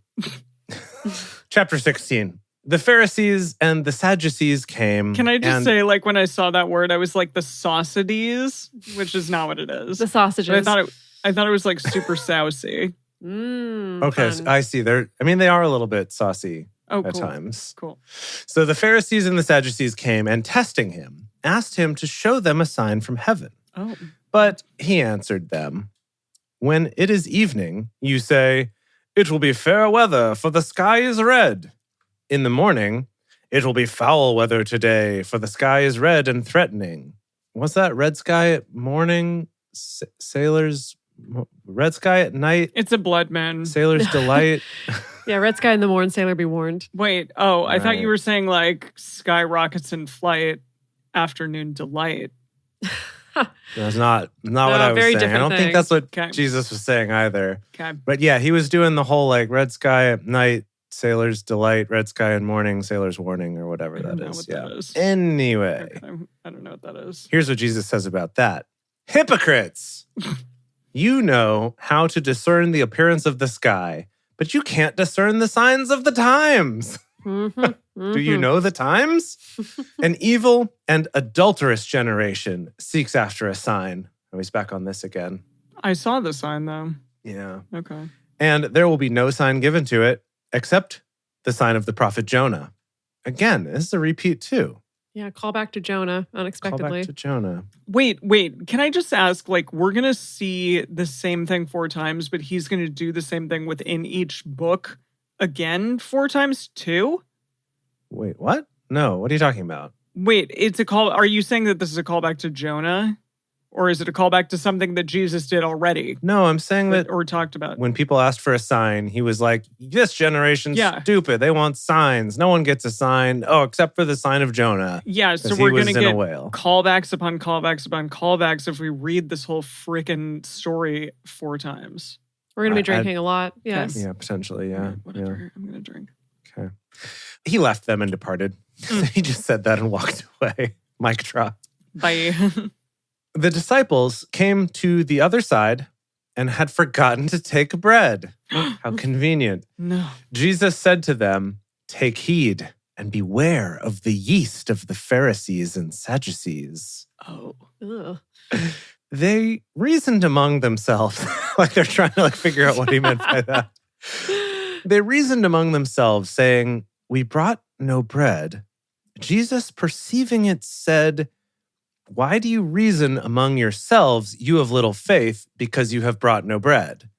Chapter 16. The Pharisees and the Sadducees came. Can I just say, like, when I saw that word, I was like, the sausides, which is not what it is. The sausages. But I thought it was like super sousy. Okay, so Fun. I see. They are a little bit saucy at Cool. times. Cool. So the Pharisees and the Sadducees came and, testing him, asked him to show them a sign from heaven. Oh. But he answered them, "When it is evening, you say, 'It will be fair weather, for the sky is red.' In the morning, 'It will be foul weather today, for the sky is red and threatening.' What's that? Red sky at morning, sailors, red sky at night, It's a blood moon. sailor's delight." Yeah, red sky in the morn, sailor be warned. Wait, I thought you Right. were saying like skyrockets in flight, afternoon delight. That's not what I was very saying. I different don't think thing. that's what Okay. Jesus was saying either. Okay. But yeah, he was doing the whole like red sky at night, sailor's delight, red sky in morning, sailor's warning, or whatever I don't that know is. what Yeah. that is. Anyway, Okay. I don't know what that is. here's what Jesus says about that. Hypocrites! You know how to discern the appearance of the sky, but you can't discern the signs of the times. Do you know the times? An evil and adulterous generation seeks after a sign. Oh, he's back on this again. I saw the sign though. Yeah. Okay. And there will be no sign given to it except the sign of the prophet Jonah. Again, this is a repeat too. Yeah, call back to Jonah Call unexpectedly. back to Jonah. Wait. Can I just ask, like, we're going to see the same thing 4 times, but he's going to do the same thing within each book again 4 times too? Wait, what? No, what are you talking about? Wait, it's a call. Are you saying that this is a callback to Jonah? Or is it a callback to something that Jesus did already? No, I'm saying that Or talked about? when people asked for a sign, he was like, this generation's Yeah. stupid. They want signs. No one gets a sign. Oh, except for the sign of Jonah. Yeah, so 'Cause we're he was going to in a get whale. callbacks upon callbacks upon callbacks if we read this whole freaking story 4 times. We're going to be drinking a lot. Yes. Yeah, potentially. Yeah. Whatever. Yeah. I'm going to drink. Okay. He left them and departed. He just said that and walked away. Mic drop. Bye. The disciples came to the other side and had forgotten to take bread. How convenient. No. Jesus said to them, "Take heed and beware of the yeast of the Pharisees and Sadducees." Oh. Ugh. They reasoned among themselves, like they're trying to figure out what he meant by that. They reasoned among themselves, saying, "We brought no bread." Jesus, perceiving it, said, "Why do you reason among yourselves, you of little faith, because you have brought no bread?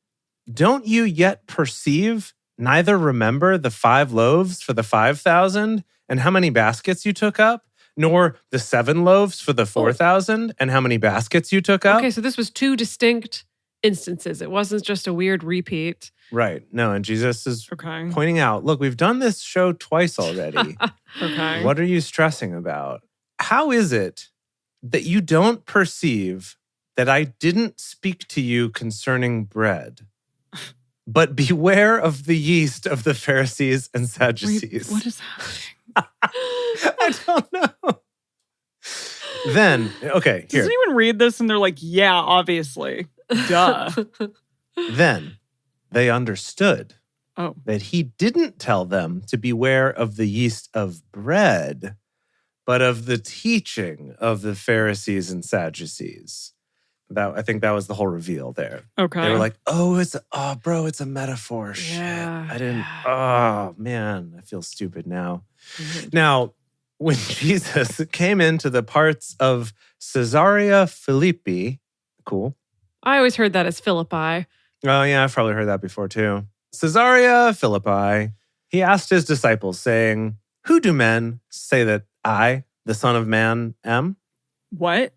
Don't you yet perceive, neither remember the 5 loaves for the 5,000 and how many baskets you took up, nor the 7 loaves for the 4,000 and how many baskets you took up?" Okay, so this was 2 distinct instances. It wasn't just a weird repeat. Right. No, and Jesus is Okay. pointing out, look, we've done this show twice already. Okay. What are you stressing about? How is it that you don't perceive that I didn't speak to you concerning bread, but beware of the yeast of the Pharisees and Sadducees? Wait, what is happening? I don't know. Then, okay, Does here. anyone read this and they're like, yeah, obviously. Duh. Then they understood Oh. that he didn't tell them to beware of the yeast of bread, but of the teaching of the Pharisees and Sadducees. I think that was the whole reveal there. Okay. They were like, bro, it's a metaphor. Shit. Yeah. I didn't, oh man, I feel stupid now. Now, when Jesus came into the parts of Caesarea Philippi, cool. I always heard that as Philippi. Oh yeah, I've probably heard that before too. Caesarea Philippi, he asked his disciples saying, "Who do men say that I, the Son of Man, am?" What?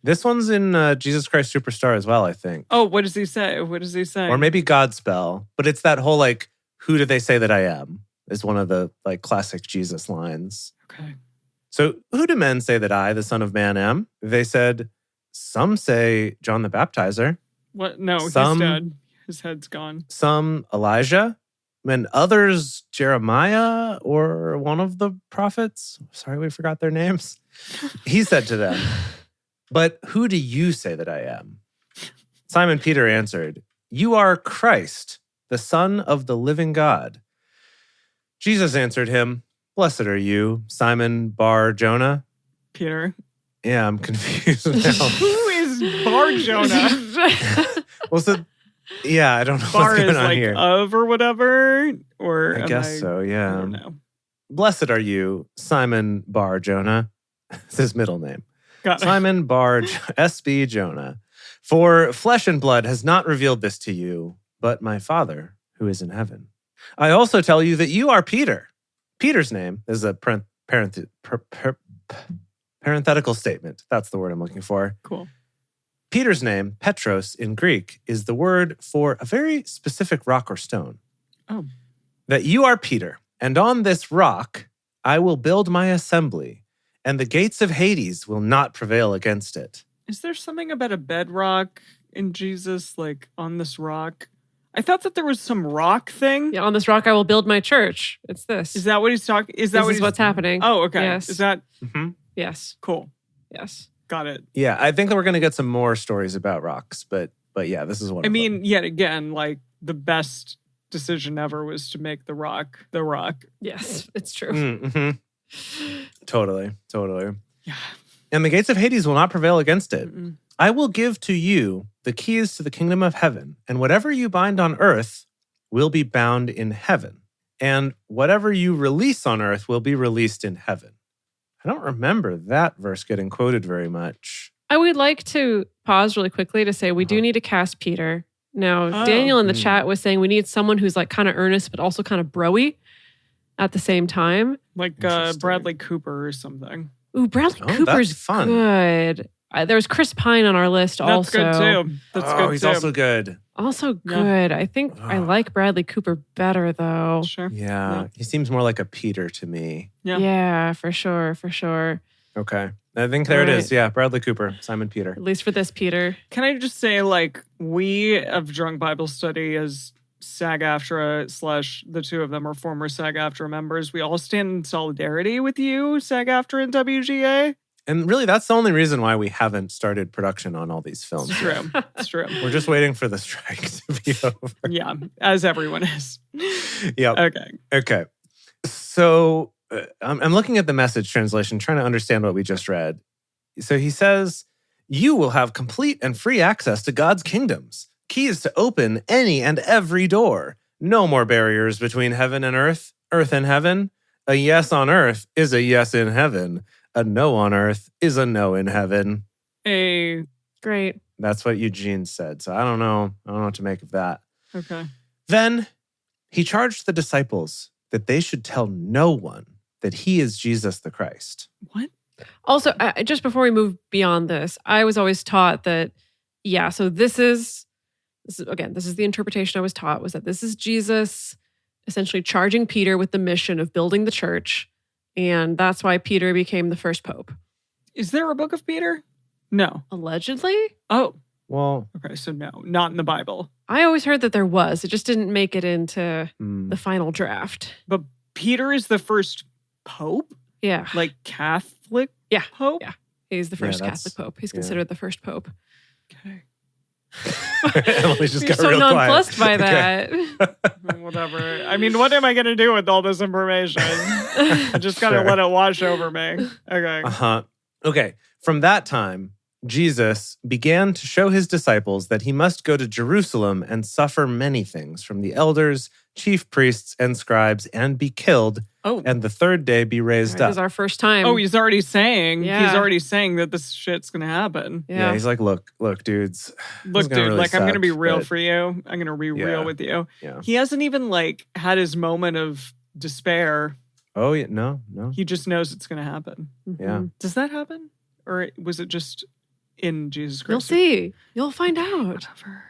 This one's in Jesus Christ Superstar as well, I think. Oh, what does he say? What does he say? Or maybe Godspell. But it's that whole who do they say that I am? Is one of the classic Jesus lines. Okay. So who do men say that I, the Son of Man, am? They said, some say John the Baptizer. What? No, Some- he's dead. His head's gone. Some Elijah, and others Jeremiah or one of the prophets. Sorry, we forgot their names. He said to them, "But who do you say that I am?" Simon Peter answered, "You are Christ, the Son of the living God." Jesus answered him, "Blessed are you, Simon Bar Jonah." Peter. Yeah, I'm confused now. Who is Bar Jonah? Well, so yeah, I don't know Bar what's going is on here. of or whatever? Or I am guess so, I yeah. don't know. Blessed are you, Simon Bar Jonah. It's his middle name. Got it. Simon Bar S.B. Jonah. For flesh and blood has not revealed this to you, but my Father who is in heaven. I also tell you that you are Peter. Peter's name is a parenthetical statement. That's the word I'm looking for. Cool. Peter's name, Petros in Greek, is the word for a very specific rock or stone. Oh. That you are Peter, and on this rock I will build my assembly, and the gates of Hades will not prevail against it. Is there something about a bedrock in Jesus, on this rock? I thought that there was some rock thing. Yeah, on this rock I will build my church. It's this. Is that what he's talking? Is that This what is what's happening. Oh, okay. Yes. Is that Mm-hmm. Yes. cool? Yes. Got it. Yeah, I think that we're going to get some more stories about rocks, but yeah, this is one I of mean, them. yet again, the best decision ever was to make the rock the rock. Yes, it's true. Mm-hmm. Totally. Yeah. And the gates of Hades will not prevail against it. Mm-mm. I will give to you the keys to the kingdom of heaven, and whatever you bind on earth will be bound in heaven, and whatever you release on earth will be released in heaven. I don't remember that verse getting quoted very much. I would like to pause really quickly to say we do need to cast Peter. Now, Oh. Daniel in the chat was saying we need someone who's kind of earnest, but also kind of broy at the same time. Interesting. Bradley Cooper or something. Ooh, Bradley Oh, Cooper's that's fun. good. There was Chris Pine on our list That's also. good too. That's good He's too. also good. Also Yeah. good. I think I like Bradley Cooper better though. Sure. Yeah, he seems more like a Peter to me. Yeah. Yeah, for sure. For sure. Okay. I think there All it right. is. Yeah, Bradley Cooper, Simon Peter. At least for this, Peter. Can I just say, like, we of Drunk Bible Study as SAG-AFTRA / the two of them are former SAG-AFTRA members, we all stand in solidarity with you, SAG-AFTRA and WGA. And really, that's the only reason why we haven't started production on all these films. It's true. It's true. We're just waiting for the strike to be over. Yeah, as everyone is. Yep. Okay. So I'm looking at the Message translation, trying to understand what we just read. So he says, you will have complete and free access to God's kingdoms. Keys to open any and every door. No more barriers between heaven and earth and heaven. A yes on earth is a yes in heaven. A no on earth is a no in heaven. Great. That's what Eugene said. So I don't know what to make of that. Okay. Then he charged the disciples that they should tell no one that he is Jesus the Christ. What? Also, just before we move beyond this, I was always taught that, so this is the interpretation I was taught, was that this is Jesus essentially charging Peter with the mission of building the church. And that's why Peter became the first pope. Is there a book of Peter? No. Allegedly? Oh. Well, okay, so no, not in the Bible. I always heard that there was. It just didn't make it into the final draft. But Peter is the first pope? Yeah. Like Catholic pope? Yeah. He's the first Catholic pope. He's considered the first pope. Okay. Emily just You're got so real quiet. nonplussed by that. Whatever. I mean, what am I going to do with all this information? I just got to let it wash over me. Okay. Uh-huh. Okay. From that time, Jesus began to show his disciples that he must go to Jerusalem and suffer many things from the elders, chief priests, and scribes, and be killed, and the third day be raised up. This is our first time. Oh, he's already saying Yeah. that this shit's going to happen. Yeah, he's like, look, dudes. Look, dude, really like, I'm going to be suck, real but- for you. I'm going to be real with you. Yeah. He hasn't even, like, had his moment of despair. Oh, yeah, no. He just knows it's going to happen. Yeah. Does that happen? Or was it just in Jesus Christ? You'll see. You'll find out. Whatever.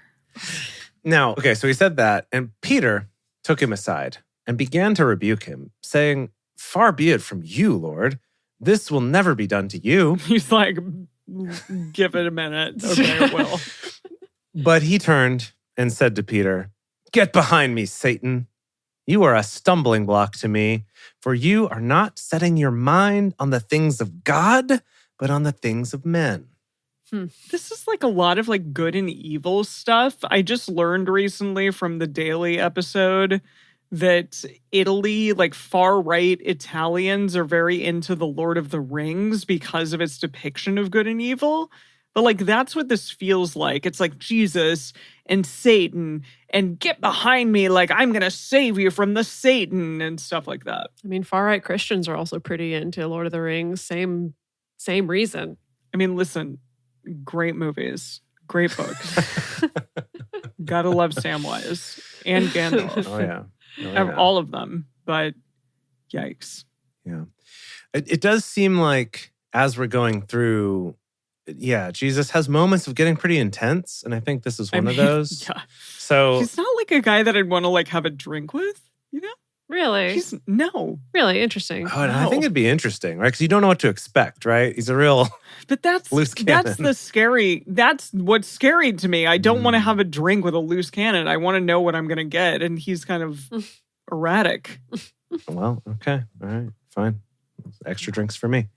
Now, okay, so he said that, and Peter took him aside and began to rebuke him, saying, far be it from you, Lord. This will never be done to you. He's like, give it a minute. Okay, it will. But he turned and said to Peter, get behind me, Satan. You are a stumbling block to me, for you are not setting your mind on the things of God, but on the things of men. This is like a lot of like good and evil stuff. I just learned recently from the Daily episode that Italy, like far right Italians, are very into the Lord of the Rings because of its depiction of good and evil. But like that's what this feels like. It's like Jesus and Satan and get behind me, like I'm gonna save you from the Satan and stuff like that. I mean, far right Christians are also pretty into Lord of the Rings. Same reason. I mean, listen, great movies, great books. Gotta love Samwise and Gandalf. Oh, yeah. All of them, but yikes. Yeah. It does seem like as we're going through, Jesus has moments of getting pretty intense, and I think this is one of those. Yeah. So he's not like a guy that I'd want to like have a drink with, you know? Really? No. Really interesting. Oh, and I think it'd be interesting, right? Because you don't know what to expect, right? He's a real But that's loose cannon. That's what's scary to me. I don't want to have a drink with a loose cannon. I want to know what I'm going to get. And he's kind of erratic. Well, okay. All right. Fine. Extra drinks for me.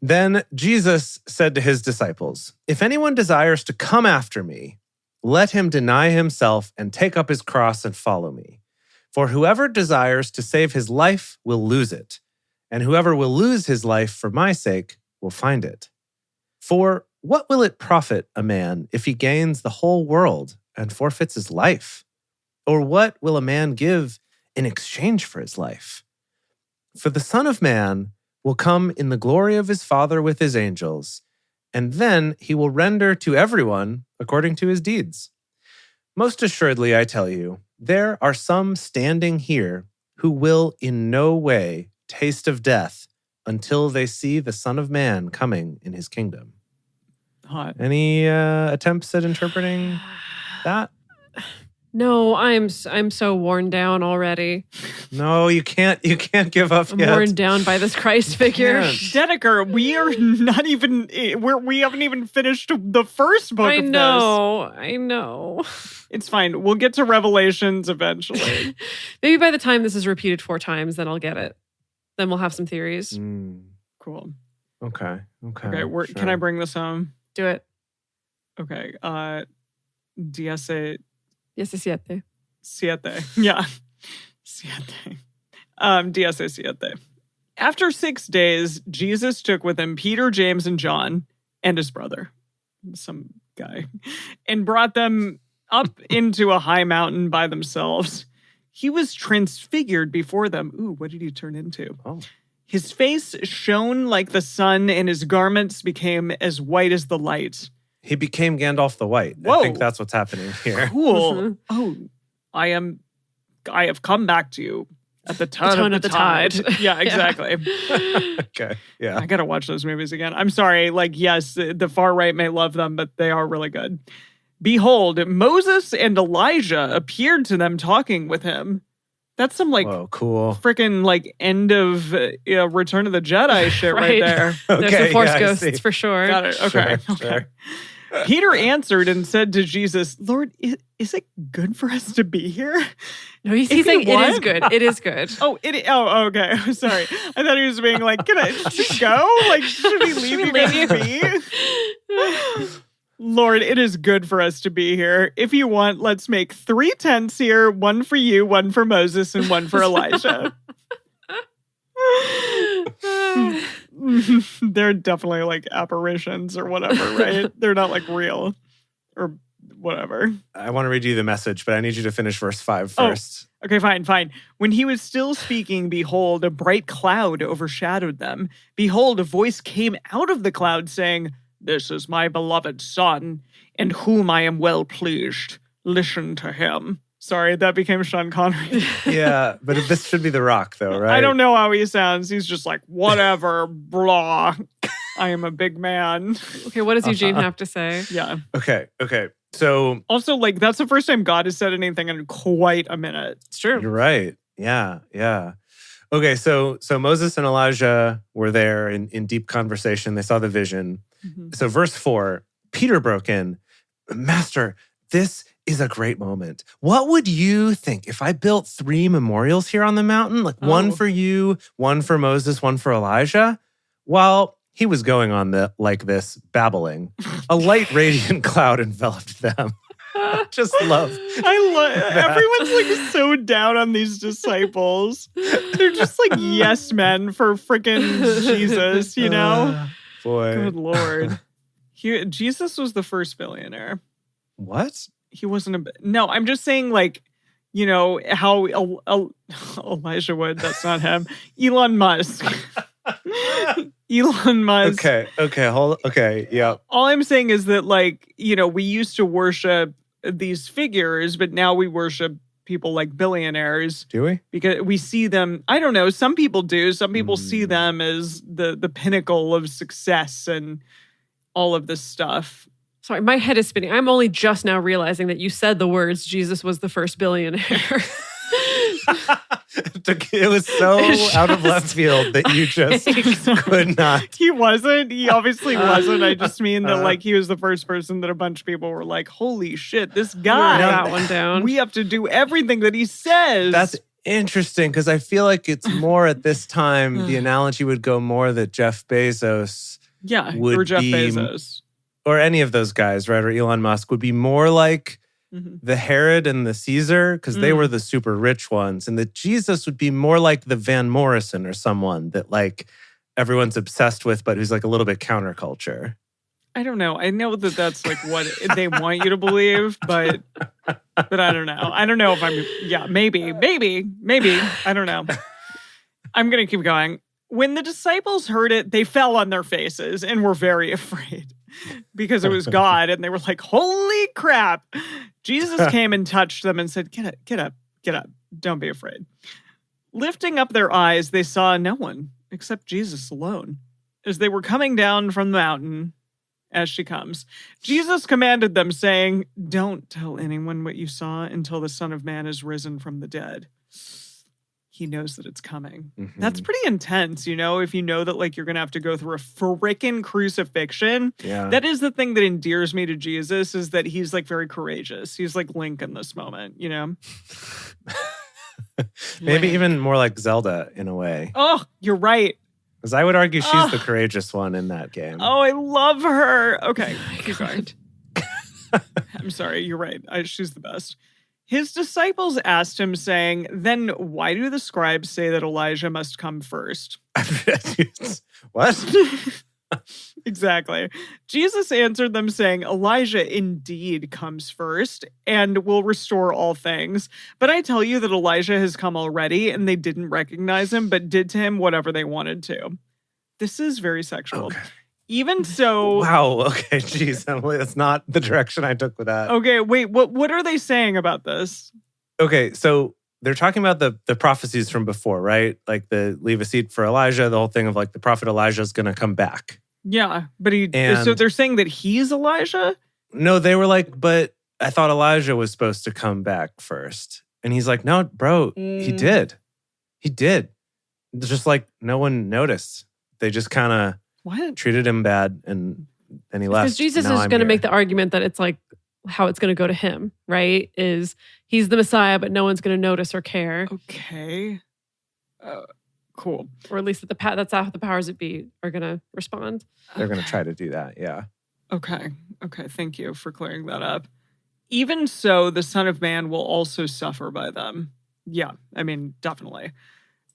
Then Jesus said to his disciples, if anyone desires to come after me, let him deny himself and take up his cross and follow me. For whoever desires to save his life will lose it, and whoever will lose his life for my sake will find it. For what will it profit a man if he gains the whole world and forfeits his life? Or what will a man give in exchange for his life? For the Son of Man will come in the glory of his Father with his angels, and then he will render to everyone according to his deeds. Most assuredly, I tell you, there are some standing here who will in no way taste of death until they see the Son of Man coming in his kingdom. Hot. Any attempts at interpreting that? No, I'm so worn down already. No, you can't give up I'm yet. worn down by this Christ figure. Dedeker, we are not even, we haven't even finished the first book of this. I know. It's fine. We'll get to Revelations eventually. Maybe by the time this is repeated 4 times, then I'll get it. Then we'll have some theories. Cool. Okay. Sure. Can I bring this home? Do it. Okay. DSA. 17. Siete. Yeah. Siete. DSA siete. After 6 days, Jesus took with him Peter, James, and John, and his brother, some guy, and brought them up into a high mountain by themselves. He was transfigured before them. Ooh, what did he turn into? Oh. His face shone like the sun, and his garments became as white as the light. He became Gandalf the White. Whoa. I think that's what's happening here. Cool. Oh, I have come back to you at the turn of the tide. Yeah, exactly. Okay. Yeah. I gotta watch those movies again. I'm sorry. Yes, the far right may love them, but they are really good. Behold, Moses and Elijah appeared to them talking with him. That's some Whoa, cool. freaking end of Return of the Jedi shit right there. There's some Force ghosts for sure. Got it. Okay. Sure. Peter answered and said to Jesus, Lord, is it good for us to be here? No, he's saying it is good. It is good. Oh, okay. Sorry. I thought he was being can I just go? Should we leave you guys be? Lord, it is good for us to be here. If you want, let's make 3 tents here. 1 for you, 1 for Moses, and 1 for Elijah. They're definitely apparitions or whatever, right? They're not real or whatever. I want to read you the message, but I need you to finish verse 5 first. Oh, okay, fine. When he was still speaking, behold, a bright cloud overshadowed them. Behold, a voice came out of the cloud saying, This is my beloved son, in whom I am well pleased. Listen to him. Sorry, that became Sean Connery. Yeah, but this should be The Rock, though, right? I don't know how he sounds. He's just whatever, blah. I am a big man. Okay, what does Eugene have to say? Yeah. Okay. So also, that's the first time God has said anything in quite a minute. It's true. You're right. Yeah. Okay, so Moses and Elijah were there in deep conversation. They saw the vision. Mm-hmm. So verse 4, Peter broke in. Master, this is a great moment. What would you think if I built 3 memorials here on the mountain? One for you, 1 for Moses, 1 for Elijah? While he was going on this, babbling, a light radiant cloud enveloped them. Just love. Everyone's so down on these disciples. They're just yes men for freaking Jesus, you know? Boy. Good Lord. Jesus was the first billionaire. What? He wasn't no, I'm just saying how Elijah Wood, that's not him. Elon Musk. Elon Musk. Okay, yeah. All I'm saying is that we used to worship these figures, but now we worship people like billionaires. Do we? Because we see them, I don't know, some people do. Some people see them as the pinnacle of success and all of this stuff. Sorry, my head is spinning. I'm only just now realizing that you said the words, Jesus was the first billionaire. It was so out of left field that you just could not. He wasn't. He obviously wasn't. I just mean that he was the first person that a bunch of people were like, holy shit, this guy. That one down. We have to do everything that he says. That's interesting because I feel like it's more at this time, the analogy would go more that Jeff Bezos or Jeff Bezos. Or any of those guys, right? Or Elon Musk would be more like the Herod and the Caesar because they were the super rich ones. And that Jesus would be more like the Van Morrison or someone that everyone's obsessed with, but who's a little bit counterculture. I don't know. I know that that's what they want you to believe, but I don't know. I don't know if maybe. I don't know. I'm going to keep going. When the disciples heard it, they fell on their faces and were very afraid because it was God. And they were like, holy crap. Jesus came and touched them and said, get up. Don't be afraid. Lifting up their eyes, they saw no one except Jesus alone. As they were coming down from the mountain, as she comes. Jesus commanded them, saying, "Don't tell anyone what you saw until the Son of Man is risen from the dead." He knows that it's coming. Mm-hmm. That's pretty intense, if you know that like you're going to have to go through a frickin' crucifixion. Yeah. That is the thing that endears me to Jesus, is that he's like very courageous. He's like Link in this moment, Maybe Link. even more like Zelda in a way. Oh, you're right. Because I would argue she's the courageous one in that game. Oh, I love her. Okay, Oh my keep going. God. I'm sorry, you're right. She's the best. His disciples asked him, saying, "Then why do the scribes say that Elijah must come first?" What? Exactly. Jesus answered them, saying, "Elijah indeed comes first and will restore all things. But I tell you that Elijah has come already, and they didn't recognize him, but did to him whatever they wanted to." This is very sexual. Okay. Even so... Wow. Okay. Geez, Emily, that's not the direction I took with that. Okay, wait, what are they saying about this? Okay, so they're talking about the prophecies from before, right? Like the leave a seat for Elijah, the whole thing of like the prophet Elijah is going to come back. Yeah, but so And- they're saying that he's Elijah? No, they were like, but I thought Elijah was supposed to come back first. And he's like, no, bro, he did. He did. It's just like no one noticed. They just kind of What? treated him bad and then he left. Because Jesus Now is I'm going to here. make the argument that it's like how it's going to go to him, right? Is he's the Messiah, but no one's going to notice or care. Okay. Cool. Or at least that's how the powers that be are going to respond. They're going to try to do that, yeah. Okay. Thank you for clearing that up. Even so, the Son of Man will also suffer by them. Yeah, I mean, definitely.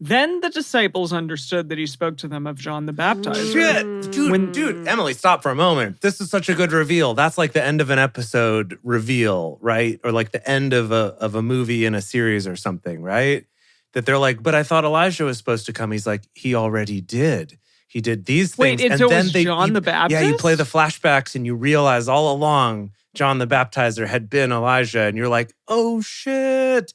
Then the disciples understood that he spoke to them of John the Baptizer. Shit. Dude, Emily, stop for a moment. This is such a good reveal. That's like the end of an episode reveal, right? Or like the end of a movie in a series or something, right? That they're like, but I thought Elijah was supposed to come. He's like, he already did. He did these things. Wait, and so it was John the Baptist? Yeah, you play the flashbacks and you realize all along John the Baptizer had been Elijah. And you're like, oh shit.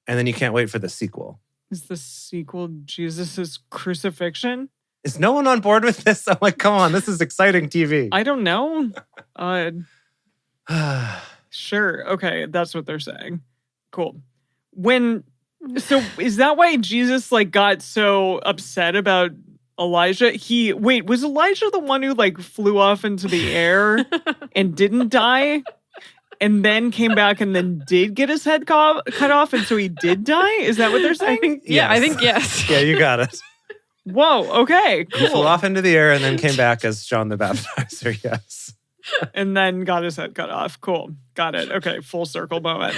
And then you can't wait for the sequel. Is the sequel Jesus' crucifixion? Is no one on board with this? I'm like, come on, this is exciting TV. I don't know. Sure. Okay, that's what they're saying. Cool. So is that why Jesus like got so upset about Elijah? Was Elijah the one who like flew off into the air and didn't die? And then came back and then did get his head cut off, and so he did die? Is that what they're saying? I think yes. Yeah, you got it. Whoa, okay, He flew cool. off into the air and then came back as John the Baptizer, yes. And then got his head cut off. Cool. Got it. Okay, full circle moment.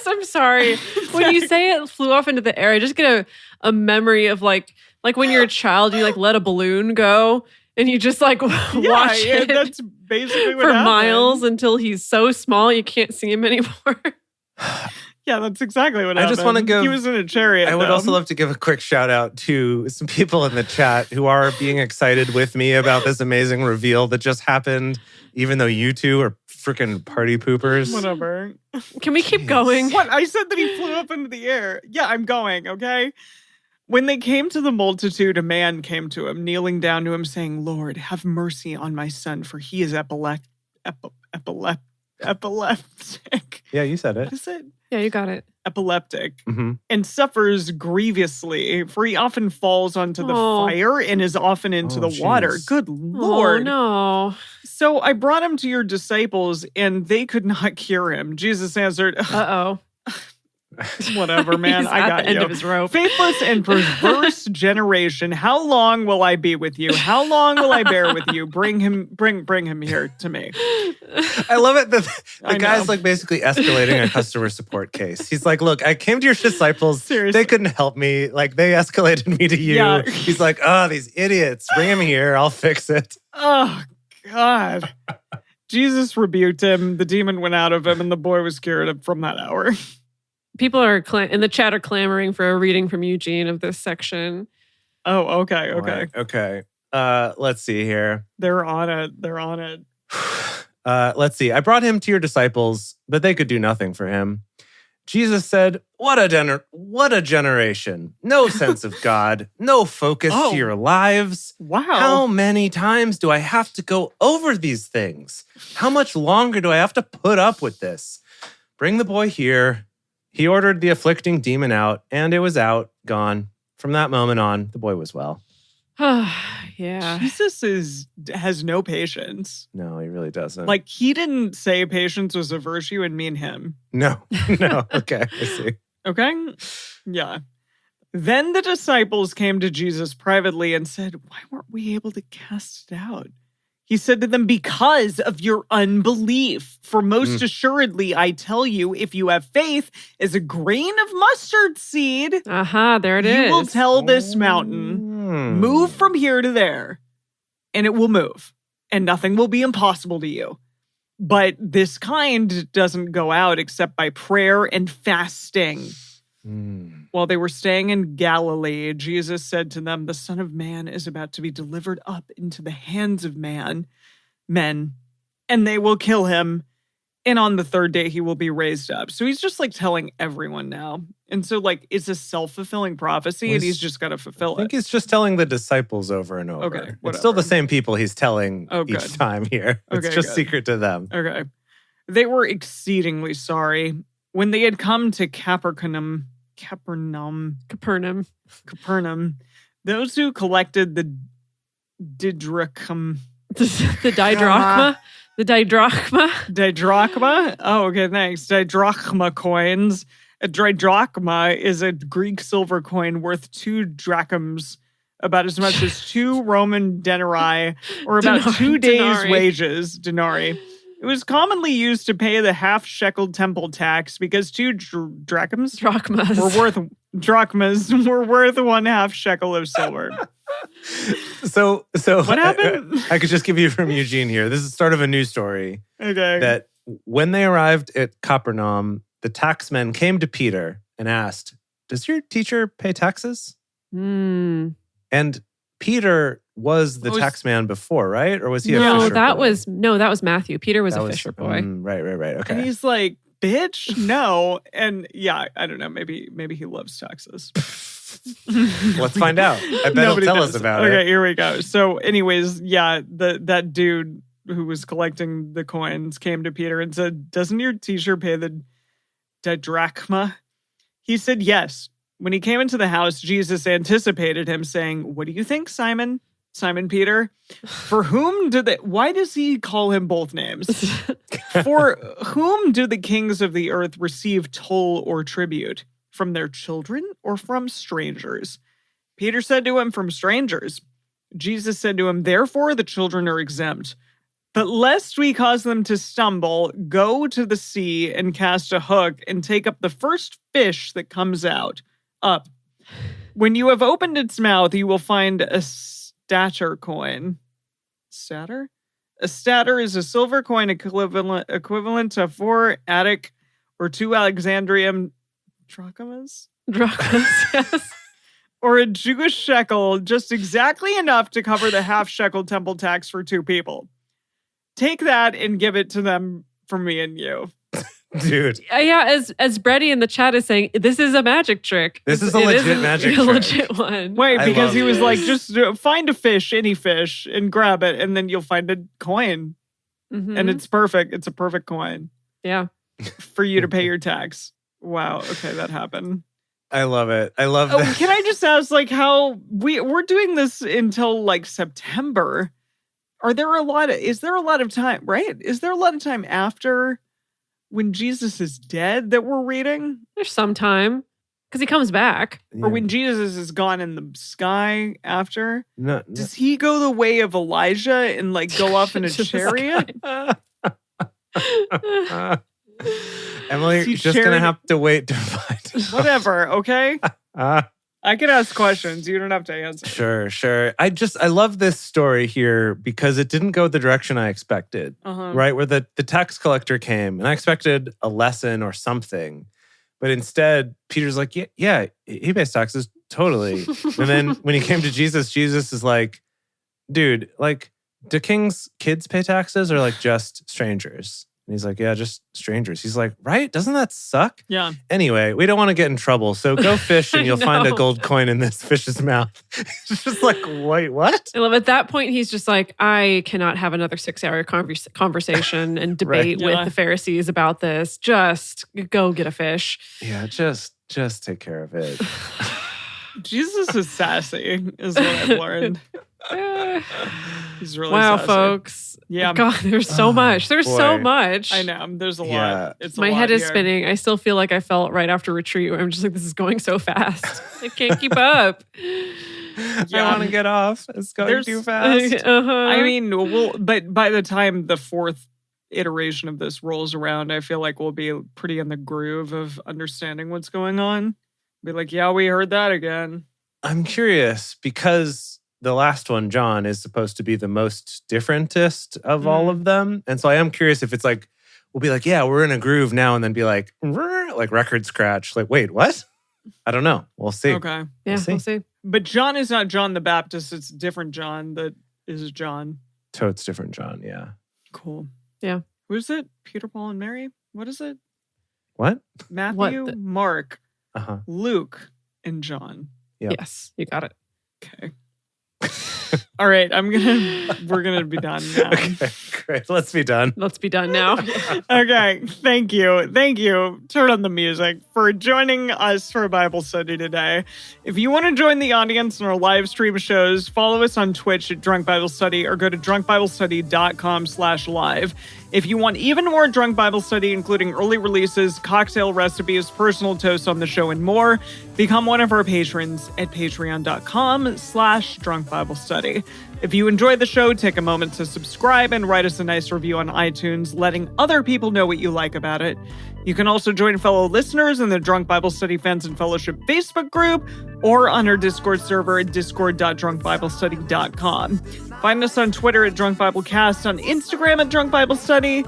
I'm sorry. When you say it flew off into the air, I just get a memory of like when you're a child, you like let a balloon go and you just like watch it that's basically what for happened. miles until he's so small you can't see him anymore. Yeah, that's exactly what I happened. just wanna give- He was in a chariot. I would though. also love to give a quick shout out to some people in the chat who are being excited with me about this amazing reveal that just happened, even though you two are freaking party poopers. Whatever. Can we keep going? What? I said that he flew up into the air. Yeah, I'm going, okay? When they came to the multitude, a man came to him, kneeling down to him, saying, "Lord, have mercy on my son, for he is epileptic." Yeah, you said What it. is it? Yeah, you got it. Epileptic. Mm-hmm. And suffers grievously, for he often falls onto the Oh. fire and is often into Oh, the water. jeez. Good Lord. Oh, no. So I brought him to your disciples, and they could not cure him. Jesus answered, Uh-oh. "Whatever, man, He's I at got the end you. of his rope. Faithless and perverse generation, how long will I be with you? How long will I bear with you? Bring him here to me." I love it that I the guy's know. like basically escalating a customer support case. He's like, look, I came to your disciples. Seriously. They couldn't help me. Like they escalated me to you. Yeah. He's like, oh, these idiots. Bring him here. I'll fix it. Oh, God. Jesus rebuked him. The demon went out of him, and the boy was cured from that hour. People are in the chat are clamoring for a reading from Eugene of this section. Oh, okay. Right, okay. Let's see here. They're on it. Let's see. I brought him to your disciples, but they could do nothing for him. Jesus said, what a generation. No sense of God, no focus to your lives. Wow. How many times do I have to go over these things? How much longer do I have to put up with this? Bring the boy here. He ordered the afflicting demon out, and it was out, gone. From that moment on, the boy was well. Yeah. Jesus has no patience. No, he really doesn't. Like, he didn't say patience was a virtue and mean him. No. Okay, I see. Okay? Yeah. Then the disciples came to Jesus privately and said, why weren't we able to cast it out? He said to them, because of your unbelief. For most assuredly, I tell you, if you have faith as a grain of mustard seed, there it is. You will tell this mountain, move from here to there, and it will move, and nothing will be impossible to you. But this kind doesn't go out except by prayer and fasting. While they were staying in Galilee, Jesus said to them, the Son of Man is about to be delivered up into the hands of men, and they will kill him. And on the third day, he will be raised up. So he's just like telling everyone now. And so like, it's a self-fulfilling prophecy and he's just got to fulfill it. I think he's just telling the disciples over and over. Okay, whatever. It's still the same people he's telling each time here. It's Okay, just good. secret to them. Okay. They were exceedingly sorry. When they had come to Capernaum, those who collected the didrachma. The didrachma? Didrachma? Oh, okay, thanks. Didrachma coins. A didrachma is a Greek silver coin worth 2 drachms, about as much as 2 Roman denarii, or about 2 days' wages, denarii. It was commonly used to pay the half-shekel temple tax because 2 drachmas were worth 1/2 shekel of silver. So what happened? I could just give you from Eugene here. This is the start of a news story. Okay. That when they arrived at Capernaum, the taxmen came to Peter and asked, does your teacher pay taxes? And Peter was the taxman before, right? Or was he a fisher boy? that was Matthew. Peter was a fisher boy. Right. Okay. And he's like, bitch, no. And yeah, I don't know. Maybe he loves taxes. Let's find out. I bet he'll tell us about it. Okay, here we go. So anyways, yeah, that dude who was collecting the coins came to Peter and said, doesn't your teacher pay the didrachma? He said, yes. When he came into the house, Jesus anticipated him saying, what do you think, Simon Peter? Why does he call him both names? For whom do the kings of the earth receive toll or tribute? From their children or from strangers? Peter said to him, from strangers. Jesus said to him, therefore the children are exempt. But lest we cause them to stumble, go to the sea and cast a hook and take up the first fish that comes up. When you have opened its mouth, you will find a stater coin. Stater? A stater is a silver coin equivalent to 4 Attic or 2 Alexandrium drachmas, yes. Or a Jewish shekel, just exactly enough to cover the half-shekel temple tax for 2 people. Take that and give it to them for me and you. Dude. Yeah, as Brady in the chat is saying, this is a magic trick. This is a legit magic trick. A legit one. Wait, because he was like, just find a fish, any fish, and grab it, and then you'll find a coin. And it's perfect. It's a perfect coin. Yeah. For you to pay your tax. Wow. Okay, that happened. I love it. I love that. Can I just ask, like, how we're doing this until like September? Is there a lot of time, right? Is there a lot of time after when Jesus is dead that we're reading? There's some time because he comes back. Or when Jesus is gone in the sky after? No. Does he go the way of Elijah and like go off in a chariot? Emily, you're just going to have to wait to find out. Whatever, okay? I can ask questions. You don't have to answer. Sure. I love this story here because it didn't go the direction I expected, right? Where the tax collector came and I expected a lesson or something. But instead, Peter's like, yeah, he pays taxes, totally. And then when he came to Jesus, Jesus is like, dude, like, do kings' kids pay taxes or like just strangers? And he's like, yeah, just strangers. He's like, right? Doesn't that suck? Yeah. Anyway, we don't want to get in trouble. So go fish and you'll find a gold coin in this fish's mouth. It's just like, wait, what? I love at that point, he's just like, I cannot have another 6-hour conversation and debate with the Pharisees about this. Just go get a fish. Yeah, just take care of it. Jesus is sassy, is what I've learned. He's really sassy. Folks. Yeah. God, there's so much. There's so much. I know. There's a lot. It's My head is spinning. I still feel like I felt right after retreat where I'm just like, this is going so fast. I can't keep up. I want to get off. It's going too fast. I mean, but by the time the fourth iteration of this rolls around, I feel like we'll be pretty in the groove of understanding what's going on. Be like, yeah, we heard that again. I'm curious because the last one, John, is supposed to be the most differentest of all of them. And so I am curious if it's like, we'll be like, yeah, we're in a groove now, and then be like record scratch. Like, wait, what? I don't know. We'll see. Okay. Yeah, we'll see. But John is not John the Baptist. It's a different John that is John. Totes different John, yeah. Cool. Yeah. Who's it? Peter, Paul, and Mary? What is it? What? Matthew, Mark, Luke, and John. Yep. Yes, you got it. Okay. All right, we're gonna be done now. Okay, great. Let's be done. Let's be done now. Okay, thank you. Turn on the music for joining us for a Bible study today. If you want to join the audience in our live stream shows, follow us on Twitch at Drunk Bible Study or go to drunkbiblestudy.com/live. If you want even more Drunk Bible Study, including early releases, cocktail recipes, personal toasts on the show, and more, become one of our patrons at patreon.com/Drunk Bible Study. If you enjoy the show, take a moment to subscribe and write us a nice review on iTunes, letting other people know what you like about it. You can also join fellow listeners in the Drunk Bible Study Fans and Fellowship Facebook group or on our Discord server at discord.drunkbiblestudy.com. Find us on Twitter at Drunk Bible Cast, on Instagram at Drunk Bible Study,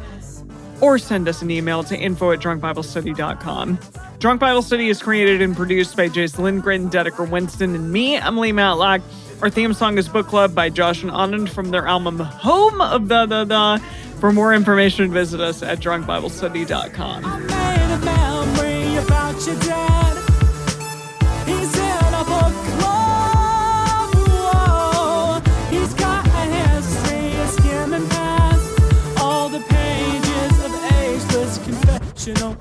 or send us an email to info@drunkbiblestudy.com. Drunk Bible Study is created and produced by Jace Lindgren, Dedeker Winston, and me, Emily Matlack. Our theme song is Book Club by Josh and Anand from their album Home of the. For more information, visit us at drunkbiblestudy.com. I made a memory about your dad. He's in a book club. Whoa. He's got a history of skimming past all the pages of ageless confessional